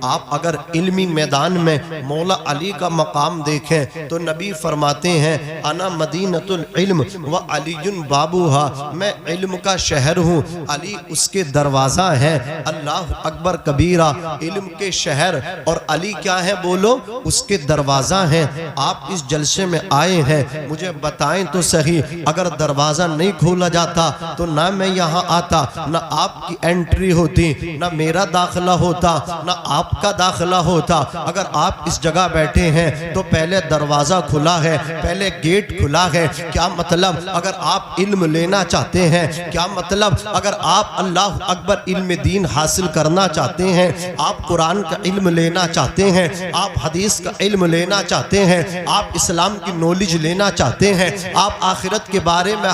आप अगर इल्मी मैदान में मौला अली का मकाम देखें तो नबी फरमाते हैं अना मदीनतुल इल्म व अलीयुन बाबूहा, मैं इल्म का शहर हूँ, अली उसके दरवाज़ा है। अल्लाह अकबर कबीरा, इल्म के शहर और अली क्या है बोलो, उसके दरवाज़ा हैं। आप इस जलसे में आए हैं, मुझे बताएं तो सही, अगर दरवाज़ा नहीं खोला जाता तो ना मैं यहाँ आता, ना आपकी एंट्री होती, ना मेरा दाखिला होता, ना आपका दाखिला होता। अगर आप इस जगह बैठे हैं तो पहले दरवाज़ा खुला है, पहले गेट खुला है। क्या मतलब, अगर आप इल्म लेना चाहते हैं, क्या मतलब अगर आप अल्लाह अकबर इल्म दीन हासिल करना चाहते हैं, आप कुरान का इल्म लेना चाहते हैं, आप हदीस का इल्म लेना चाहते हैं, आप इस्लाम की नॉलेज लेना चाहते हैं, आप आखिरत के बारे में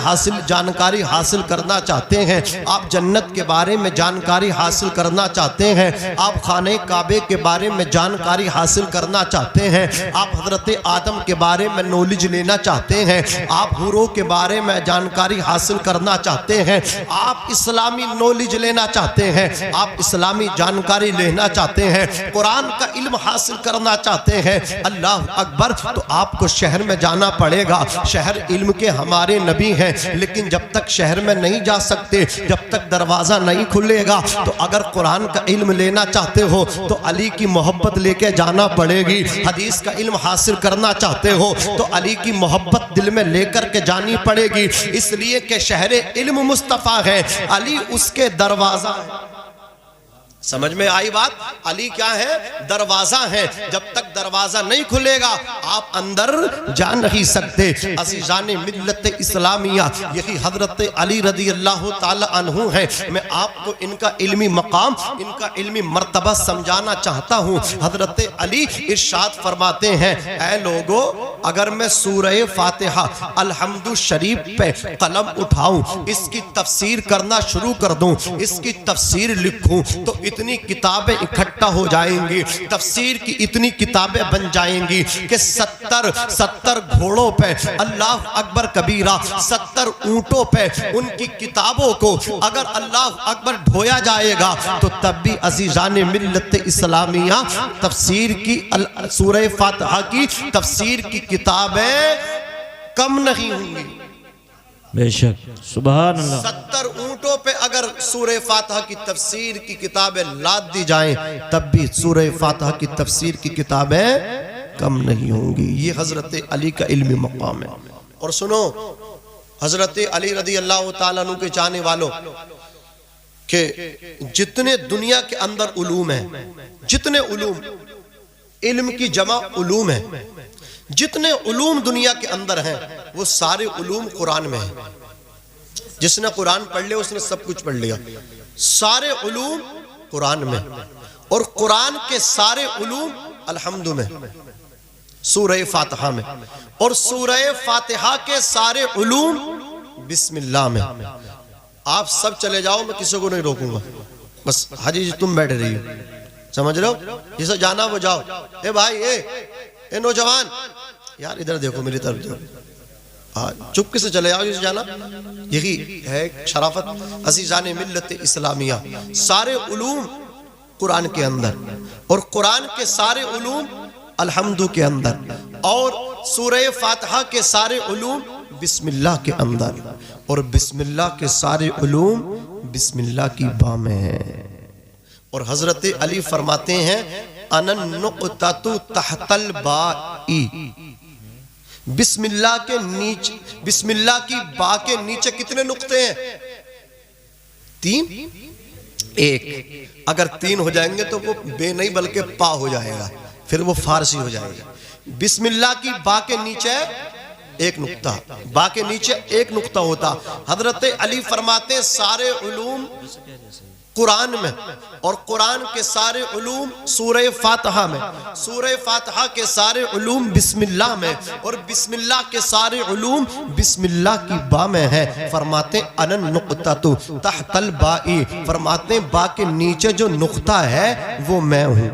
जानकारी हासिल करना चाहते हैं, आप जन्नत के बारे में जानकारी हासिल करना चाहते हैं, आप खाने काबे के बारे में जानकारी हासिल करना चाहते हैं, आप हजरत आदम के बारे में नॉलेज लेना चाहते हैं, आप हुरों के बारे में जानकारी हासिल करना चाहते हैं, आप इस्लामी नॉलेज लेना चाहते हैं, आप इस्लामी जानकारी लेना चाहते हैं, कुरान का इल्म हासिल करना चाहते हैं, अल्लाह अकबर, तो आपको शहर में जाना पड़ेगा। शहर इल्म के हमारे नबी हैं, लेकिन जब तक शहर में नहीं जा सकते, जब तक दरवाज़ा नहीं खुलेगा, तो अगर कुरान का इल्म लेना चाहते हो तो अली की मोहब्बत लेके जाना पड़ेगी। हदीस का इल्म हासिल करना चाहते हो तो अली की मोहब्बत दिल में लेकर के जानी पड़ेगी, इसलिए कि शहर इल्म मुस्तफ़ा है, अली उसके दरवाज़ा है। समझ में आई बात? अली क्या है? दरवाजा है। जब तक दरवाजा नहीं खुलेगा आप अंदर जा नहीं सकते। अज़ीज़ाने मिल्लत इस्लामिया, यही हजरत अली रज़ी अल्लाह ताला अन्हु है। मैं आपको इनका इल्मी मकाम, इनका इल्मी मर्तबा समझाना चाहता हूँ। हजरत अली इरशाद फरमाते हैं, ऐ लोगो, अगर मैं सूरह फातिहा अलहम्दु शरीफ पे कलम उठाऊं, इसकी तफसीर करना शुरू कर दूं, इसकी तफसीर लिखूं, तो इतनी किताबें इकट्ठा हो जाएंगी, तफसीर की इतनी किताबें बन जाएंगी कि 70 घोड़ों पे, अल्लाह अकबर कबीरा, 70 ऊंटों पे उनकी किताबों को अगर अल्लाह अकबर ढोया जाएगा तो तब भी अज़ीज़ाने मिल्लत इस्लामिया तफसीर की, सूरह फातिहा की तफसीर की किताबें कम नहीं होंगी। बेशक, सुभान अल्लाह। 70 ऊंटों पे अगर सूरह फातिहा की तफसीर की किताबें लाद दी जाएं तब भी सूरह फातिहा की तफसीर की किताबें कम नहीं होंगी। ये हजरत अली का इल्मी मकाम है। और सुनो, हजरत अली रज़ी अल्लाह ताला अन्हु के चाहने वालों के जितने दुनिया के अंदर उलूम है, जितने उलूम, इल्म की जमा उलूम है, जितने उलूम दुनिया के अंदर हैं वो सारे उलूम कुरान में हैं। जिसने कुरान पढ़ लिया उसने सब कुछ पढ़ लिया। सारे उलूम कुरान में, और कुरान के सारे उलूम अल्हम्दु में, सूरह फातिहा में, और सूरह फातिहा के सारे उलूम बिस्मिल्लाह में। आप सब चले जाओ, मैं किसी को नहीं रोकूंगा, बस हाजी जी तुम बैठे रहिए, समझ रहे हो? जिसे जाना वो जाओ। ए भाई, ए नौजवान, यार इधर देखो, मेरी तरफ देखो, चुपके से चले जाओ, जिसे जाना। यही है शराफत। अज़ीज़ाने मिल्लत इस्लामिया, सारे उलूम कुरान के अंदर, और कुरान के सारे उलूम अल्हम्दु के अंदर, और सूरह फातिहा के सारे उलूम बिस्मिल्लाह के अंदर, और बिस्मिल्लाह के सारे उलूम बिस्मिल्लाह की बा में है। और हजरत अली फरमाते हैं, अनन नुक़्ततु तहतल बाई, बिस्मिल्लाह के नीचे, बिस्मिल्लाह की बा के नीचे कितने नुक्ते हैं? 3। एक, अगर 3 हो जाएंगे तो वो बे नहीं बल्कि पा हो जाएगा, फिर वो फारसी हो जाएगा। बिस्मिल्लाह की बा के नीचे एक नुक्ता, बा के नीचे एक नुक्ता होता। हजरत अली फरमाते सारे उलूम कुरान में, और कुरान के सारे उलूम सूरह फातिहा में, सूरह फातिहा के सारे उलूम बिस्मिल्लाह में, और बिस्मिल्लाह के सारे उलूम बिस्मिल्लाह की बा में है। फरमाते अनन नुक़्ततु तहतल बाई, फरमाते बा के नीचे जो नुक्ता है वो मैं हूँ।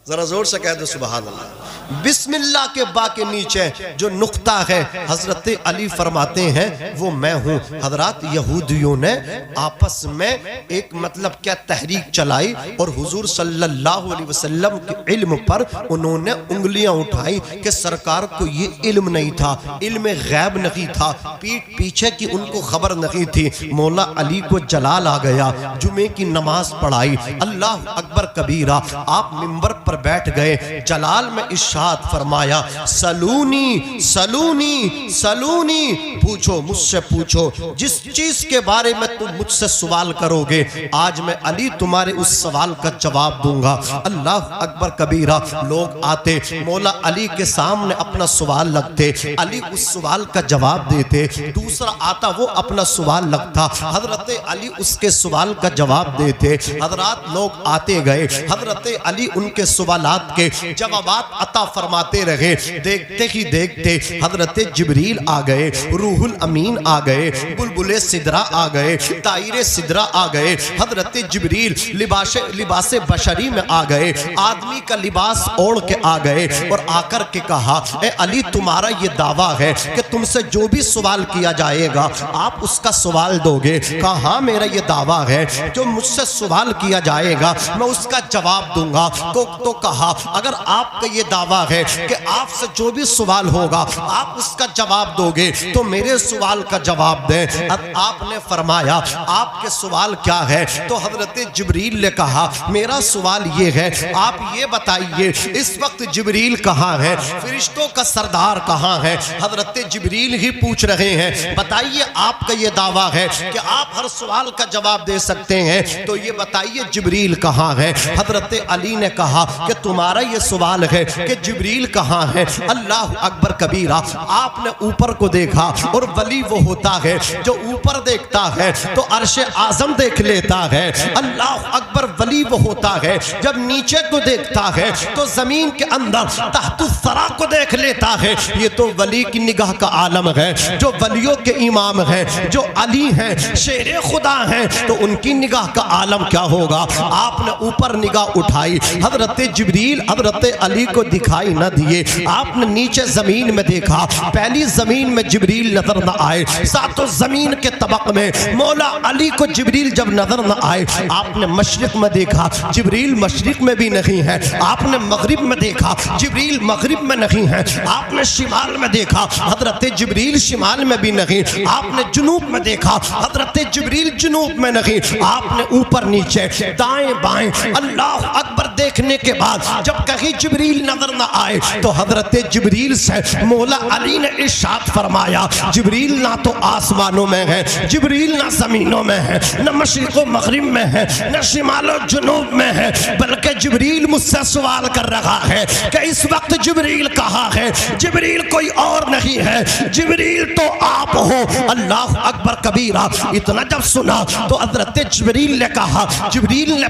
जरा जोर से कह दो सुभान अल्लाह। बिस्मिल्लाह के बा के नीचे जो नुक्ता है हजरत अली फरमाते हैं वो मैं हूँ। हजरत यहूदियों ने आपस में एक मतलब क्या तहरीक चलाई और हुजूर सल्लल्लाहु अलैहि वसल्लम के इल्म पर उन्होंने उंगलियां उठाई कि सरकार को ये इल्म नहीं था, इल्म गैब नहीं था, पीठ पीछे की उनको खबर नहीं थी। मौला अली को जलाल आ गया, जुमे की नमाज पढ़ाई, अल्लाह अकबर कबीरा, आप मिंबर पर बैठ गए, जलाल में इरशाद फरमाया सलूनी सलूनी सलूनी, पूछो मुझसे पूछो, जिस चीज के बारे में तुम मुझसे सवाल करोगे आज मैं अली तुम्हारे उस सवाल का जवाब दूंगा। अल्लाह अकबर कबीरा। लोग आते, मौला अली के सामने अपना सवाल रखते, अली उस सवाल का जवाब देते, दूसरा आता वो अपना सवाल रखता, हजरत अली उसके सवाल का जवाब देते। हजरात लोग आते गए, हजरत अली उनके सवालात के जवाबात अता फरमाते रहे। देखते ही देखते हजरत जिब्रील आ गए, रूहुल अमीन आ गए, बुलबुले सिदरा आ गए, तायरे सिदरा आ गए। हजरत जिब्रील लिबासे बशरी में आ गए, आदमी का लिबास ओढ़ के आ गए और आकर के कहा ए अली तुम्हारा ये दावा है कि तुमसे जो भी सवाल किया जाएगा आप उसका सवाल दोगे? कहा हाँ मेरा ये दावा है, जो मुझसे सवाल किया जाएगा मैं उसका जवाब दूंगा। तो कहा अगर आपका ये दावा है कि आपसे जो भी सवाल होगा आप उसका जवाब दोगे तो मेरे सवाल का जवाब दें। अब आपने फरमाया आपके सवाल क्या है? तो हजरत जिब्रील ने कहा मेरा सवाल ये है, आप ये बताइए इस वक्त जिब्रील कहाँ है, फरिश्तों का सरदार कहाँ है? हजरत जिब्रील ही पूछ रहे हैं बताइए आपका ये दावा है कि आप हर सवाल का जवाब दे सकते हैं, तो ये बताइए जिब्रील कहाँ है? हजरत अली ने कहा कि तुम्हारा ये सवाल है कि जिब्रील कहाँ है। अल्लाह अकबर कबीरा। आपने ऊपर को देखा और वली वो होता है जो ऊपर देखता है तो अर्श आजम देख लेता है। अल्लाह अकबर। वली वो होता है जब नीचे को देखता है तो जमीन के अंदर तहतुस्सरा को देख लेता है। ये तो वली की निगाह का आलम है। जो वलियों के इमाम है, जो अली हैं, शेरे खुदा हैं, तो उनकी निगाह का आलम क्या होगा? आपने ऊपर निगाह उठाई, हजरत जिब्रील हजरत अली को दिखाई न दिए। आपने नीचे जमीन में देखा, पहली जमीन में जिब्रील नजर न आए, सातों जमीन के तबक में मौला अली को जिब्रील जब नजर न आए, आपने मशरिक में देखा, जिब्रील मशरिक में भी नहीं है। आपने मगरिब में देखा, जिब्रील मगरिब में नहीं है। आपने शिमाल में देखा, हजरत जिब्रील शिमाल में भी नहीं। आपने जुनूब में देखा, हजरत जिब्रील जुनूब में नहीं। आपने ऊपर नीचे दाएं बाएं अल्लाह अकबर देखने के बाद जब कहीं जिब्रील नजर न आए तो हजरत जिब्रील से मौला अली ने इरशाद फरमाया जिब्रील ना तो आसमानों में है, जिब्रील ना जमीनों में है, न मशरिक व मगरिब में है, न शिमाल व जुनूब में है, बल्कि जिब्रील मुझसे सवाल कर रहा है कि इस वक्त जिब्रील कहाँ है? जिब्रील कोई और नहीं है, जिब्रील तो आप हो। अल्लाह अकबर कबीरा। इतना जब सुना तो हजरत जिब्रील ने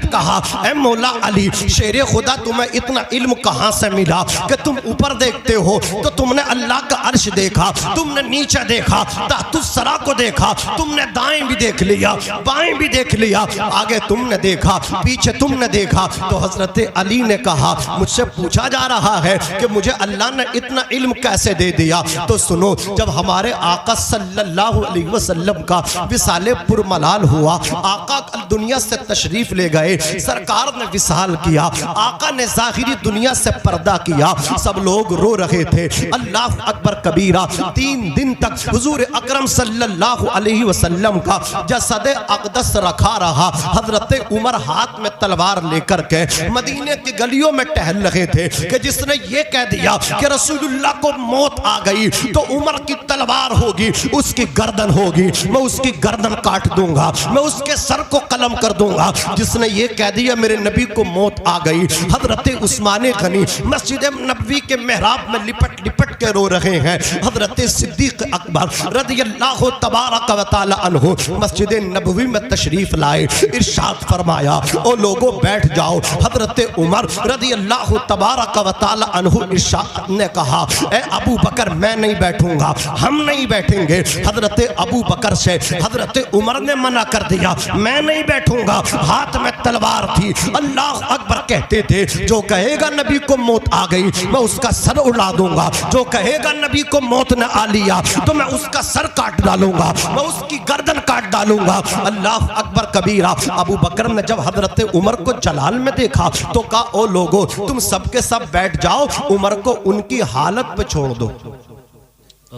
कहा ऐ मौला अली शेरे खुदा तुम्हें इतना इल्म कहाँ से मिला कि तुम ऊपर देखते हो तो तुमने अल्लाह का अर्श देखा, तुमने नीचे देखा, तहतुस्सरा को देखा, तुमने दाएं भी देख लिया, बाएं भी देख लिया, आगे तुमने देखा, पीछे तुमने देखा। तो हजरत अली ने कहा मुझसे पूछा जा रहा है कि मुझे अल्लाह ने इतना इल्म कैसे दे दिया? तो सुनो, जब हमारे आका सल्लल्लाहु अलैहि वसल्लम का विसाले पुरमलाल हुआ, आका दुनिया से तशरीफ ले गए, सरकार ने विसाल किया, आका ने ज़ाहिरी दुनिया से पर्दा किया, सब लोग रो रहे थे। अल्लाह अकबर कबीरा। 3 दिन तक हुजूर अकरम सल्लल्लाहु अलैहि वसल्लम का जसद अक़दस रखा रहा। हजरत उमर हाथ में तलवार लेकर के मदीने की गलियों में टहल रहे थे कि जिसने ये कह दिया कि रसूलुल्लाह को मौत आ गई तो उमर की तलवार होगी, उसकी गर्दन होगी, मैं उसकी गर्दन काट दूंगा, मैं उसके सर को कलम कर दूंगा। जिसने ये कह दिया मेरे नबी को मौत आ गई, हजरत उस्मान गनी मस्जिद नबवी के मेहराब में लिपट लिपट के रो रहे हैं। हजरत सिद्दीक अकबर रज़ियल्लाहु तबारक व तआला अन्हु मस्जिद नबवी में तशरीफ लाए। इरशाद फरमाया, ओ लोगों बैठ जाओ। हजरत उमर रज़ियल्लाहु तबारक व तआला अन्हु इरशाद ने कहा, ए अबू बकर मैं नहीं बैठूंगा, हम नहीं बैठेंगे। हजरत अबू बकर से हजरत उमर ने मना कर दिया, मैं नहीं बैठूंगा। हाथ में तलवार थी। अल्लाह अकबर कहते थे, जो कहेगा नबी को मौत आ गई मैं उसका सर उड़ा दूंगा, जो कहेगा नबी को मौत न आ लिया तो मैं उसका सर काट डालूंगा, मैं उसकी गर्दन काट डालूंगा। अल्लाह अकबर कबीरा। अबू बकर ने जब हजरत उमर को जलाल में देखा तो कहा, ओ लोगो तुम सबके सब बैठ जाओ, उमर को उनकी हालत पे छोड़ दो।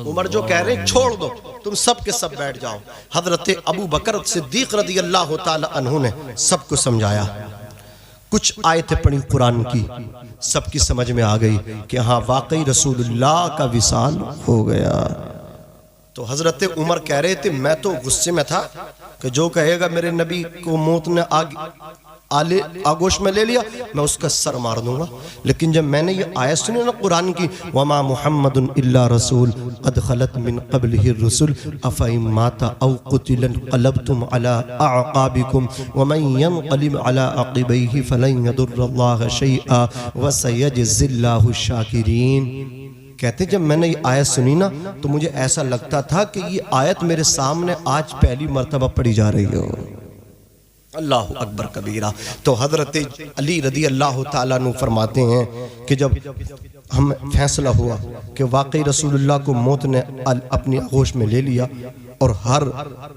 उमर जो कह रहे छोड़ दो, तुम सब के सब बैठ जाओ। हजरत अबू बकर सिद्दीक रज़ियल्लाहु ताला अन्हु ने सबको समझाया। कुछ आयतें पढ़ी कुरान की, सबकी समझ में आ गई कि हाँ वाकई रसूलुल्लाह का विसाल हो गया। तो हजरत उमर कह रहे थे, मैं तो गुस्से में था कि जो कहेगा मेरे नबी को मौत ने आगोश में ले लिया मैं उसका सर मार दूंगा। लेकिन जब मैंने ये आयत सुनी ना कुरान की, वमा मुहम्मदुन इल्ला रसूल क़द खलत मिन क़ब्लिहि रुसुल अफ़इन माता औ क़ुतिला क़लबतुम अला अअक़ाबिकुम व मन यनक़लिब अला अक़िबैहि फ़लन यदुर्रल्लाह शैअ व सयजज़िल्लाहु शाकिरीन। कहते जब मैंने ये आयत सुनी ना तो मुझे ऐसा लगता था कि ये आयत मेरे सामने आज पहली मर्तबा पढ़ी जा रही हो। अल्लाह अकबर कबीरा। तो हजरत अली रज़ी अल्लाह ताला अन्हु फरमाते हैं कि जब हम फैसला हुआ कि वाकई रसूलुल्लाह को मौत ने अपनी आगोश में ले लिया और हर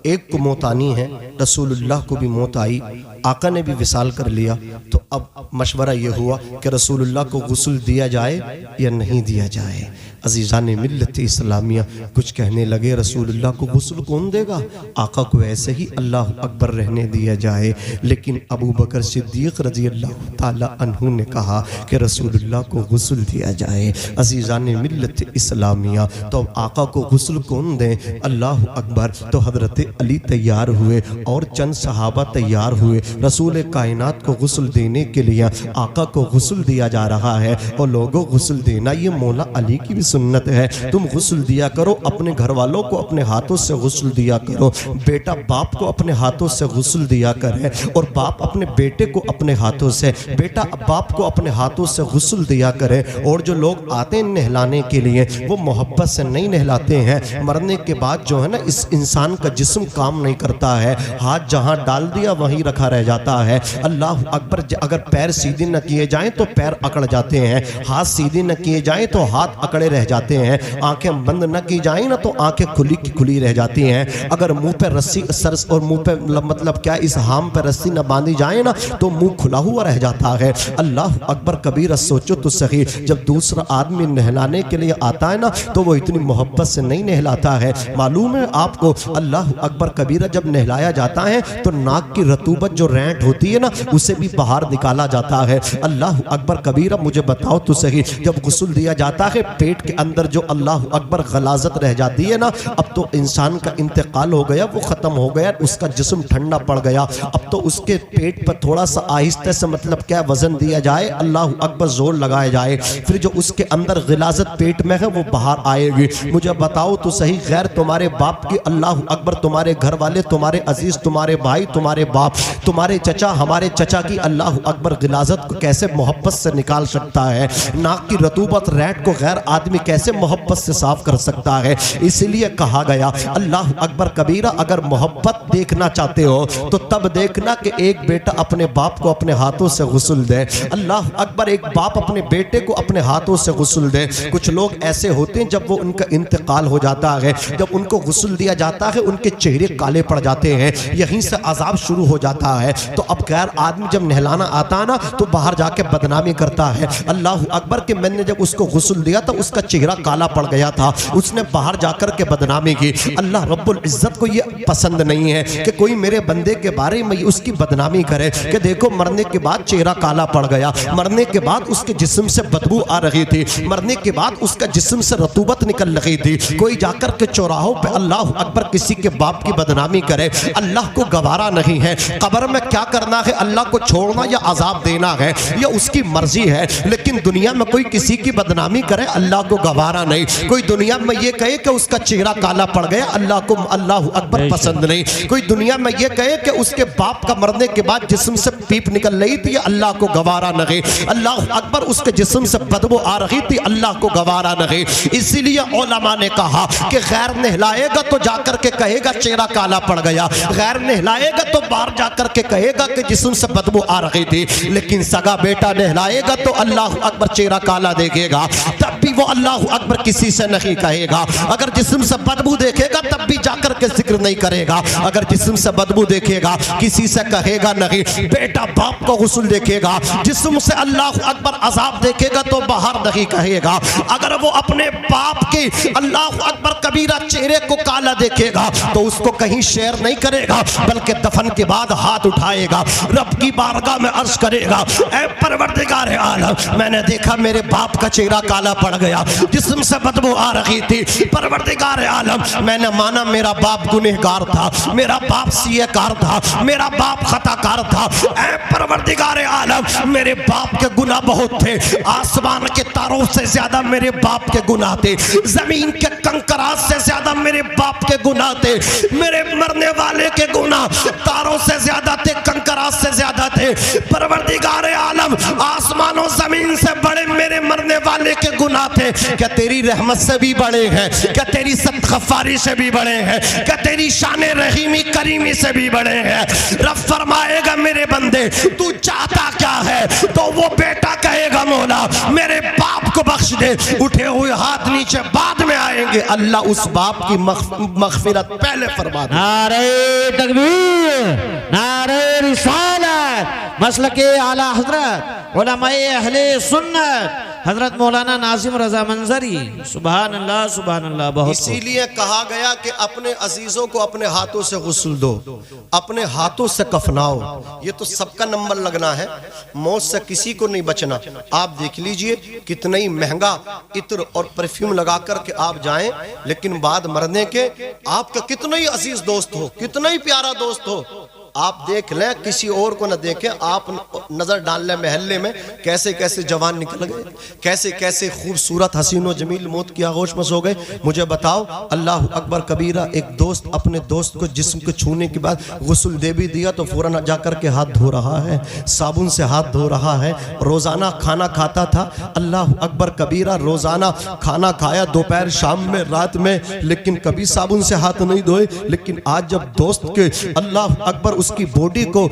एक को मौत आनी है, रसूलुल्लाह को भी मौत आई, आका ने भी विसाल कर लिया, तो अब मशवरा ये हुआ कि रसूलुल्लाह को गुस्ल दिया जाए या नहीं दिया जाए। अजीज़ान मिल्लत इस्लामिया कुछ कहने लगे, रसूलुल्लाह को गुस्ल कौन देगा, आका को ऐसे ही अल्लाह अकबर रहने दिया जाए। लेकिन अबू बकर सिद्दीक रज़ियल्लाहु ताला अन्हु ने कहा कि रसूलुल्लाह को गुस्ल दिया जाए। अजीज़ान मिल्लत इस्लामिया तो आका को गुस्ल कौन दे, अल्लाह अकबर। तो हजरत अली तैयार हुए और चंद सहाबा तैयार हुए। रसूल कायनात को गुस्ल देने के लिए आका को गुस्ल दिया जा रहा है। और लोगों गुस्ल देना ये मौला अली की भी सुन्नत है। तुम गुस्ल दिया करो, अपने घर वालों को अपने हाथों से गुस्ल दिया करो। बेटा बाप को अपने हाथों से गुस्ल दिया करे और बाप अपने बेटे को अपने हाथों से, बेटा बाप को अपने हाथों से गुस्ल दिया करे। और जो लोग आते हैं नहलाने के लिए वो मोहब्बत से नहीं नहलाते हैं। मरने के बाद जो है ना इस इंसान का जिस्म काम नहीं करता है, हाथ जहां डाल दिया वहीं रखा रह जाता है। अल्लाह अकबर। अगर पैर सीधे न किए जाएं तो पैर अकड़ जाते हैं, हाथ सीधे न किए जाएं तो हाथ अकड़े रह जाते हैं, आंखें बंद न की जाएं ना तो आंखें खुली की खुली रह जाती हैं। अगर मुंह पे रस्सी सर और मुंह पे मतलब क्या इस हाम पे रस्सी न बांधी जाए ना तो मुंह खुला हुआ रह जाता है। अल्लाह अकबर कबीरा। सोचो तो सही, जब दूसरा आदमी नहलाने के लिए आता है ना तो वो इतनी मोहब्बत से नहीं नहलाता है। मालूम है आपको, अल्लाह अकबर कबीरा जब नहलाया जाता है तो नाक की रतूबत जो रैंट होती है ना उसे भी बाहर निकाला जाता है। अल्लाह अकबर कबीरा। मुझे बताओ तो सही, जब गुस्ल दिया जाता है पेट के अंदर जो अल्लाह अकबर गलाजत रह जाती है ना, अब तो इंसान का इंतकाल हो गया, वो ख़त्म हो गया, उसका जिस्म ठंडा पड़ गया। अब तो उसके पेट पर थोड़ा सा आहिस्ते से मतलब क्या वजन दिया जाए, अल्लाह अकबर जोर लगाया जाए, फिर जो उसके अंदर गलाजत पेट में है वो बाहर आएगी। मुझे बताओ तो सही, गैर तुम्हारे बाप की अल्लाह अकबर, तुम्हारे घर वाले, तुम्हारे अजीज, तुम्हारे भाई, तुम्हारे बाप, तुम्हारे चचा, हमारे चचा की अल्लाह अकबर गलाजत को कैसे मोहब्बत से निकाल सकता है? नाक की रतूबत रैट को गैर आदमी कैसे मोहब्बत से साफ कर सकता है? इसलिए कहा गया अल्लाह अकबर कबीरा, अगर मोहब्बत देखना चाहते हो तो तब देखना कि एक बेटा अपने बाप को अपने हाथों से गुस्ल दे। अल्लाह अकबर। एक बाप अपने बेटे को अपने हाथों से गुस्ल दे। कुछ लोग ऐसे होते हैं जब वो उनका इंतकाल हो जाता है, जब उनको गुस्ल दिया जाता है उनके चेहरे काले पड़ जाते हैं, यहीं से अजाब शुरू हो जाता है। तो अब गैर आदमी जब नहलाना आता है ना तो बाहर जाके बदनामी करता है। अल्लाह अकबर। के मैंने जब उसको गुस्ल दिया था उसका चेहरा काला पड़ गया था, उसने बाहर जाकर के बदनामी की। अल्लाह रब्बुल इज्जत को ये पसंद नहीं है कि कोई मेरे बंदे के बारे में उसकी बदनामी करे कि देखो मरने के बाद चेहरा काला पड़ गया, मरने के बाद उसके जिस्म से बदबू आ रही थी, मरने के बाद उसका जिस्म से रतूबत निकल रही थी। कोई जाकर के चौराहों पे अल्लाह अकबर किसी के बाप की बदनामी करे, अल्लाह को गवारा नहीं है। कब्र में क्या करना है, अल्लाह को छोड़ना या अजाब देना है, यह उसकी मर्जी है। लेकिन दुनिया में कोई किसी की बदनामी करे, अल्लाह को गवारा नहीं। कोई दुनिया में ये कहे कि उसका चेहरा काला पड़ गया, अल्लाह को अल्लाह अकबर पसंद नहीं। कोई दुनिया में ये कहे कि उसके बाप का मरने के बाद जिस्म से पीप निकल रही थी, अल्लाह को गवारा नहीं। अल्लाह अकबर, उसके जिस्म से बदबू आ रही थी, अल्लाह को गवारा नहीं। इसीलिए उलमा ने कहा कि गैर नहलाएगा तो जाकर के कहेगा चेहरा काला पड़ गया, गैर नहलाएगा तो बाहर जाकर के कहेगा कि जिस्म से बदबू आ रही थी। लेकिन सगा बेटा नहलाएगा तो अल्लाह अकबर चेहरा काला देखेगा, तब भी वो अल्लाह अकबर किसी से नहीं कहेगा। अगर जिस्म से बदबू देखेगा तब भी जाकर के जिक्र नहीं करेगा। अगर जिस्म से बदबू देखेगा किसी से कहेगा नहीं। बेटा बाप को गुस्ल देखेगा, जिस्म से अल्लाह अकबर अजाब देखेगा तो बाहर नहीं कहेगा। अगर वो अपने बाप के अल्लाह अकबर कबीरा चेहरे को काला देखेगा तो उसको कहीं शेयर नहीं करेगा, बल्कि दफन के बाद हाथ उठाएगा, रब की बारगाह में अर्ज करेगा, ऐ परवरदिगार आलम, मैंने देखा मेरे बाप का चेहरा काला पड़ गया, जिस्म से बदबू आ रही थी। परवरदिगार आलम, मैंने माना मेरा बाप गुनहगार था, मेरा बाप सियकार था, मेरा बाप खताकार था। ऐ परवरदिगार आलम, मेरे बाप के गुनाह बहुत थे, आसमान के तारों से ज्यादा मेरे बाप के गुनाह थे, जमीन के कंकरात से ज्यादा मेरे बाप के गुनाह थे, मेरे मरने वाले के गुनाह तारों से ज्यादा थे, कंकरात से ज्यादा थे। परवरदिगार आलम, आसमानों जमीन से बड़े मेरे मरने वाले के गुनाह थे। क्या तेरी रहमत से भी बड़े हैं? क्या तेरी सत्गफारी से भी बड़े हैं? क्या तेरी शान रहीमी करीमी से भी बड़े हैं? रब फरमाएगा मेरे बंदे तू चाहता क्या है? तो वो बेटा कहेगा मौला मेरे बाप को बख्श दे। उठे हुए हाथ नीचे बाद में आएंगे, अल्लाह उस बाप की मग़फ़िरत पहले फरमा दे। नारे तकबीर, नारे रिसालत, मसलके आला हजरत उलमाए अहले सुन्नत हजरत मौलाना नाज़िम रज़ा मंजरी, सुभान अल्लाह सुभान अल्लाह। बहुत इसीलिए कहा गया कि अपने अजीजों को अपने हाथों से गुस्ल दो, अपने हाथों से कफनाओ। ये तो सबका नंबर लगना है, मौत से किसी को नहीं बचना। आप देख लीजिए कितना ही महंगा इत्र और परफ्यूम लगा कर के आप जाएं, लेकिन बाद मरने के आपका कितना ही अजीज दोस्त हो, कितना ही प्यारा दोस्त हो, आप देख लें, किसी और को न देखें। आप नजर डाल लें महल्ले में कैसे कैसे जवान निकल गए, कैसे कैसे खूबसूरत हसीनो जमील मौत की आगोश में सो गए। मुझे बताओ, अल्लाह अकबर कबीरा, एक दोस्त अपने दोस्त को जिस्म को छूने के बाद गुस्ल दे भी दिया तो फौरन जाकर के हाथ धो रहा है, साबुन से हाथ धो रहा है। रोजाना खाना खाता था अल्लाह अकबर कबीरा, रोजाना खाना खाया दोपहर शाम में रात में, लेकिन कभी साबुन से हाथ नहीं धोए। लेकिन आज जब दोस्त के अल्लाह अकबर उसकी बॉडी को,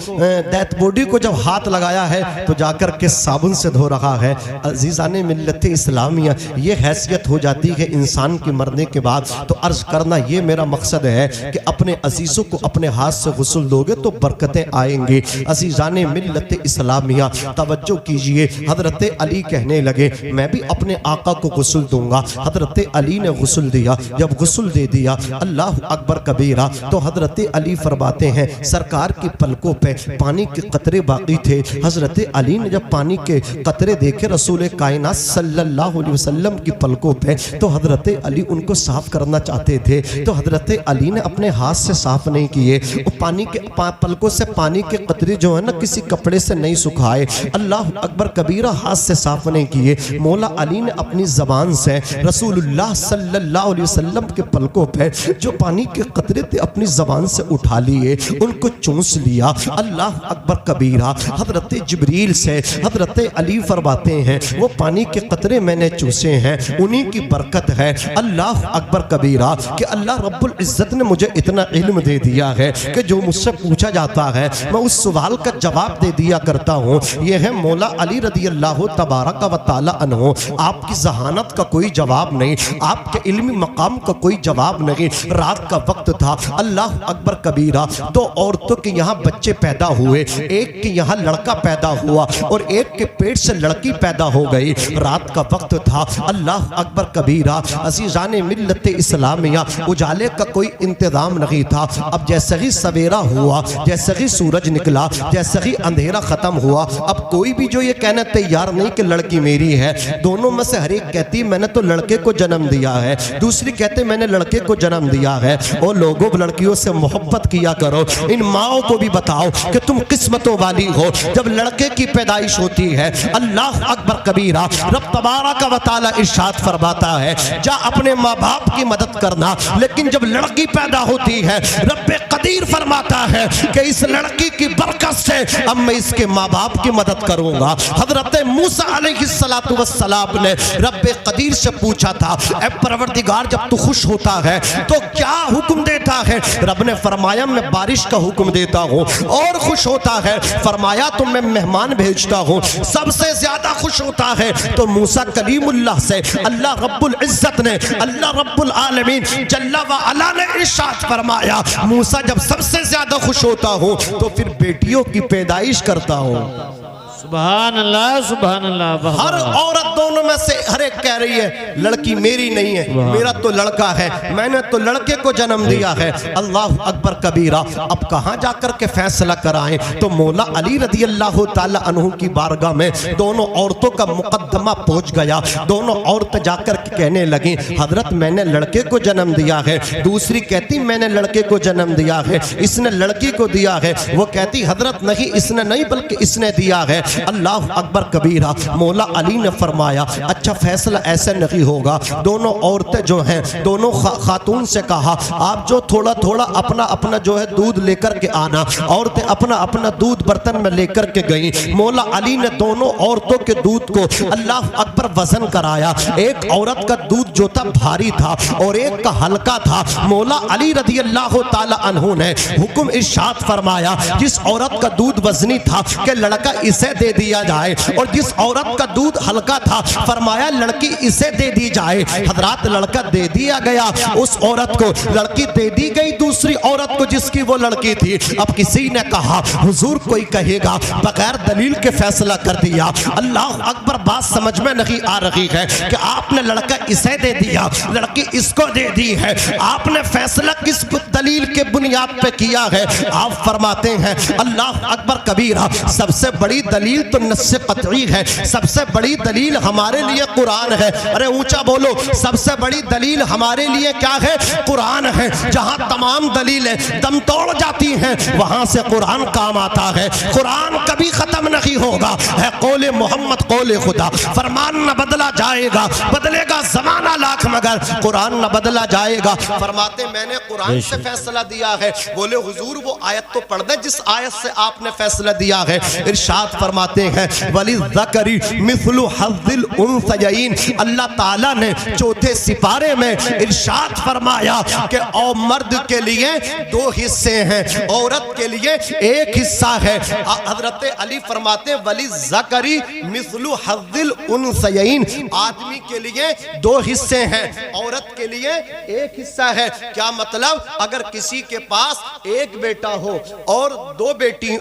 डेथ बॉडी को जब हाथ लगाया है तो जाकर के साबुन से धो रहा है। अजीज़ाने मिल्लत इस्लामिया, ये हैसियत हो जाती है इंसान के मरने के बाद। तो अर्ज करना ये मेरा मकसद है कि अपने अजीज़ों को अपने हाथ से गुस्ल दोगे तो बरकतें आएंगी। अजीज़ाने मिल्लत इस्लामिया, तवज्जो कीजिए। हजरत अली कहने लगे मैं भी अपने आका को गुस्ल दूंगा। हजरत अली ने गुस्ल दिया। जब गुस्ल दे दिया अल्लाह अकबर कबीरा, तो हजरत अली फरमाते हैं सरकार की पलकों पे पानी के कतरे बाकी थे। हजरत अली ने जब पानी के कतरे देखे रसूल कायनात सल्लल्लाहु अलैहि वसल्लम की पलकों पे, तो हजरत अली उनको साफ करना चाहते थे। तो हजरत अली ने अपने हाथ से साफ नहीं किए, वो पानी के पलकों से पानी के कतरे जो है ना किसी कपड़े से नहीं सुखाए। अल्लाह अकबर कबीरा हाथ से साफ नहीं किए। मौला अली ने अपनी जबान से रसूलुल्लाह सल्लल्लाहु अलैहि वसल्लम के पलकों पे जो पानी के कतरे थे अपनी जबान से उठा लिए, उनको चूस लिया। अल्लाह अकबर कबीरा, हजरत जिब्रील से हजरत अली फरमाते हैं वो पानी के कतरे मैंने चूसे हैं, उन्हीं की बरकत है। अल्लाह अकबर कबीरा कि अल्लाह रब्बुल इज्जत ने मुझे इतना इल्म दे दिया है कि जो मुझसे पूछा जाता है मैं उस सवाल का जवाब दे दिया करता हूँ। यह है मौला अली रदी अल्लाह तबारक व तआला अन्हु। आपकी जहानत का कोई जवाब नहीं, आपके इल्मी मकाम का कोई जवाब नहीं। रात का वक्त था। अल्लाह अकबर कबीरा, दो औरतों के यहाँ बच्चे पैदा हुए, एक के यहाँ लड़का पैदा हुआ और एक के पेट से लड़की पैदा हो गई। रात का वक्त था। अल्लाह अकबर कबीरा, अजीज़ाने मिल्लत इस्लामिया, उजाले का कोई इंतजाम नहीं था। अब जैसे ही सवेरा हुआ, जैसे ही सूरज निकला, जैसे ही अंधेरा खत्म हुआ, अब कोई भी जो ये कहना तैयार नहीं कि लड़की मेरी है। दोनों में से हर एक कहती मैंने तो लड़के को जन्म दिया है, दूसरी कहते मैंने लड़के को जन्म दिया है। और लोगों लड़कियों से मोहब्बत किया करो, इन माँ माओ को भी बताओ कि तुम किस्मतों वाली हो। जब लड़के की पैदाइश होती है, अल्लाह अकबर कबीरा, रब तबारक व तआला इरशाद फरमाता है जा अपने माँ बाप की मदद करना। लेकिन जब लड़की पैदा होती है, रब कदीर फरमाता है कि इस लड़की की बरकत से अब मैं इसके माँ बाप की मदद करूंगा। हजरत मूसा अलैहिस्सलातु वस्सलाम ने रब कदीर से पूछा था, ऐ परवरदिगार जब तू खुश होता है तो क्या हुक्म देता है? रब ने फरमाया मैं बारिश का हुक्म देता हूँ। और खुश होता है, फरमाया तो मैं मेहमान भेजता हूँ। सबसे ज्यादा खुश होता है तो मूसा कलीमुल्लाह से अल्लाह रब्बुल इज्जत ने, अल्लाह रब्बुल आलमीन जल्ला व अला ने इरशाद फरमाया, मूसा जब सबसे ज्यादा खुश होता हूँ तो फिर बेटियों की पैदाइश करता हूँ। सुभान अल्लाह, सुभान अल्लाह। हर औरत दोनों में से हर एक कह रही है लड़की मेरी नहीं है, मेरा तो लड़का है, मैंने तो लड़के को जन्म दिया है। अल्लाह अकबर कबीरा। अब कहाँ जाकर के फैसला कराएं? तो मौला अली रदी अल्लाह ताला अन्हु की बारगाह में दोनों औरतों का मुकद्दमा पहुंच गया। दोनों औरतें जाकर के कहने लगी, हजरत मैंने लड़के को जन्म दिया है। दूसरी कहती मैंने लड़के को जन्म दिया है, इसने लड़की को दिया है। वो कहती हजरत नहीं, इसने नहीं बल्कि इसने दिया है। अल्लाह अकबर कबीरा। मौला अली ने फरमाया अच्छा फैसला ऐसे नहीं होगा। दोनों औरतें जो हैं, दोनों खातून से कहा आप जो थोड़ा थोड़ा अपना अपना जो है दूध लेकर के आना। औरतें अपना अपना दूध बर्तन में लेकर के गई। मौला अली ने दोनों औरतों के दूध को अल्लाह अकबर वजन कराया। एक औरत का दूध जो था भारी था और एक का हल्का था। मौला अली रज़ी अल्लाह ताला अन्हु ने हुक्म इरशाद फरमाया जिस औरत का दूध वजनी था कि लड़का इसे दे दिया जाए, और जिस औरत का दूध हल्का था फरमाया लड़की इसे दे दी जाए। हजरात लड़का दे दिया गया, उस औरत को लड़की दे दी गई दूसरी औरत को जिसकी वो लड़की थी। अब किसी ने कहा हुजूर कोई कहेगा बगैर दलील के फैसला कर दिया। अल्लाह अकबर, बात समझ में नहीं आ रही है कि आपने लड़का इसे दे दिया, लड़की इसको दे दी है, आपने फैसला किस दलील के बुनियाद पे किया है? आप फरमाते हैं अल्लाह अकबर कबीरा, सबसे बड़ी दलील तो नस्से कतई है, सबसे बड़ी दलील हमारे लिए कुरान है। अरे ऊंचा बोलो, सबसे बड़ी दलील हमारे लिए क्या है? कुरान है। जहां तमाम दलीलें दम तोड़ जाती हैं वहां से कुरान काम आता है। कुरान कभी खत्म नहीं होगा, है कौले मोहम्मद कौले खुदा। फरमान न बदला जाएगा, बदलेगा जमाना लाख मगर कुरान न बदला जाएगा। फरमाते मैंने कुरान से फैसला दिया है। बोले हुजूर वो आयत तो पढ़ दे जिस आयत से आपने फैसला दिया है। इरशाद फरमाते हैं वली ज़करी मिस्लु हज़्ज़िल उन्सयैन। अल्लाह ताला ने चौथे सिपारे में इरशाद फरमाया कि और मर्द के लिए दो हिस्से हैं, औरत के लिए एक हिस्सा है। हजरत अली फरमाते वली ज़करी मिस्लु हज़्ज़िल उन्सयैन, आदमी के लिए दो हिस्से हैं, औरत के लिए एक हिस्सा है। क्या मतलब? अगर किसी के पास एक बेटा हो और दो बेटी,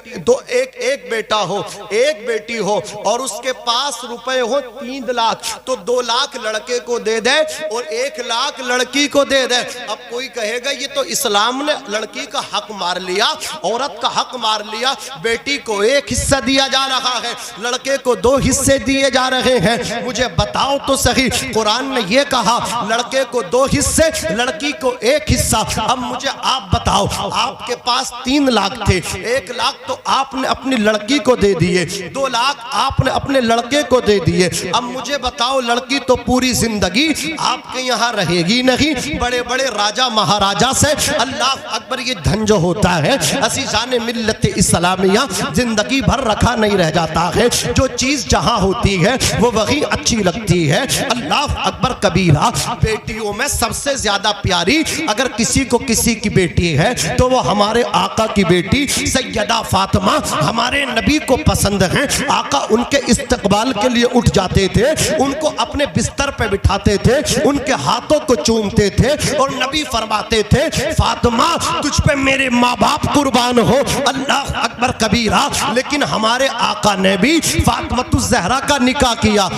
एक बेटा हो, एक बेटी हो और उसके पास रुपए हो 3 लाख, तो 2 लाख लड़के को दे दे और 1 लाख लड़की को दे दे। अब कोई कहेगा ये तो इस्लाम ने लड़की का हक मार लिया, औरत का हक मार लिया। बेटी को एक हिस्सा दिया जा रहा है, लड़के को 2 हिस्से दिए जा रहे हैं। मुझे बताओ तो सही, कुरान ने ये कहा लड़के को 2 हिस्से, लड़की को 1 हिस्सा। अब मुझे आप बताओ, आपके पास 3 लाख थे, 1 लाख तो आपने अपनी लड़की को दे दिए, 2 लाख आपने अपने लड़के को दे दिए। अब मुझे बताओ लड़की तो पूरी जिंदगी आपके यहाँ रहेगी नहीं। बड़े बड़े राजा महाराजा से अल्लाह अकबर ये धन जो होता है असीजान मिल्लत इस्लामिया जिंदगी भर रखा नहीं रह जाता है। जो चीज जहाँ होती है वो वही अच्छी लगती है। अल्लाह अकबर कबीरा। बेटियों में सबसे ज्यादा प्यारी अगर किसी को किसी की बेटी है तो वो हमारे आका की बेटी सैयदा फातिमा हमारे नबी को पसंद है। आका उनके इस्तकबाल के लिए उठ जाते थे, उनको अपने बिस्तर पे बिठाते थे, उनके हाथों को चूमते थे और नबी फरमाते थे फातिमा तुझ पे मेरे माँ बाप कुर्बान हो। अल्लाह अकबर कबीरा। लेकिन हमारे आका ने भी फातिमा ज़हरा का निकाह किया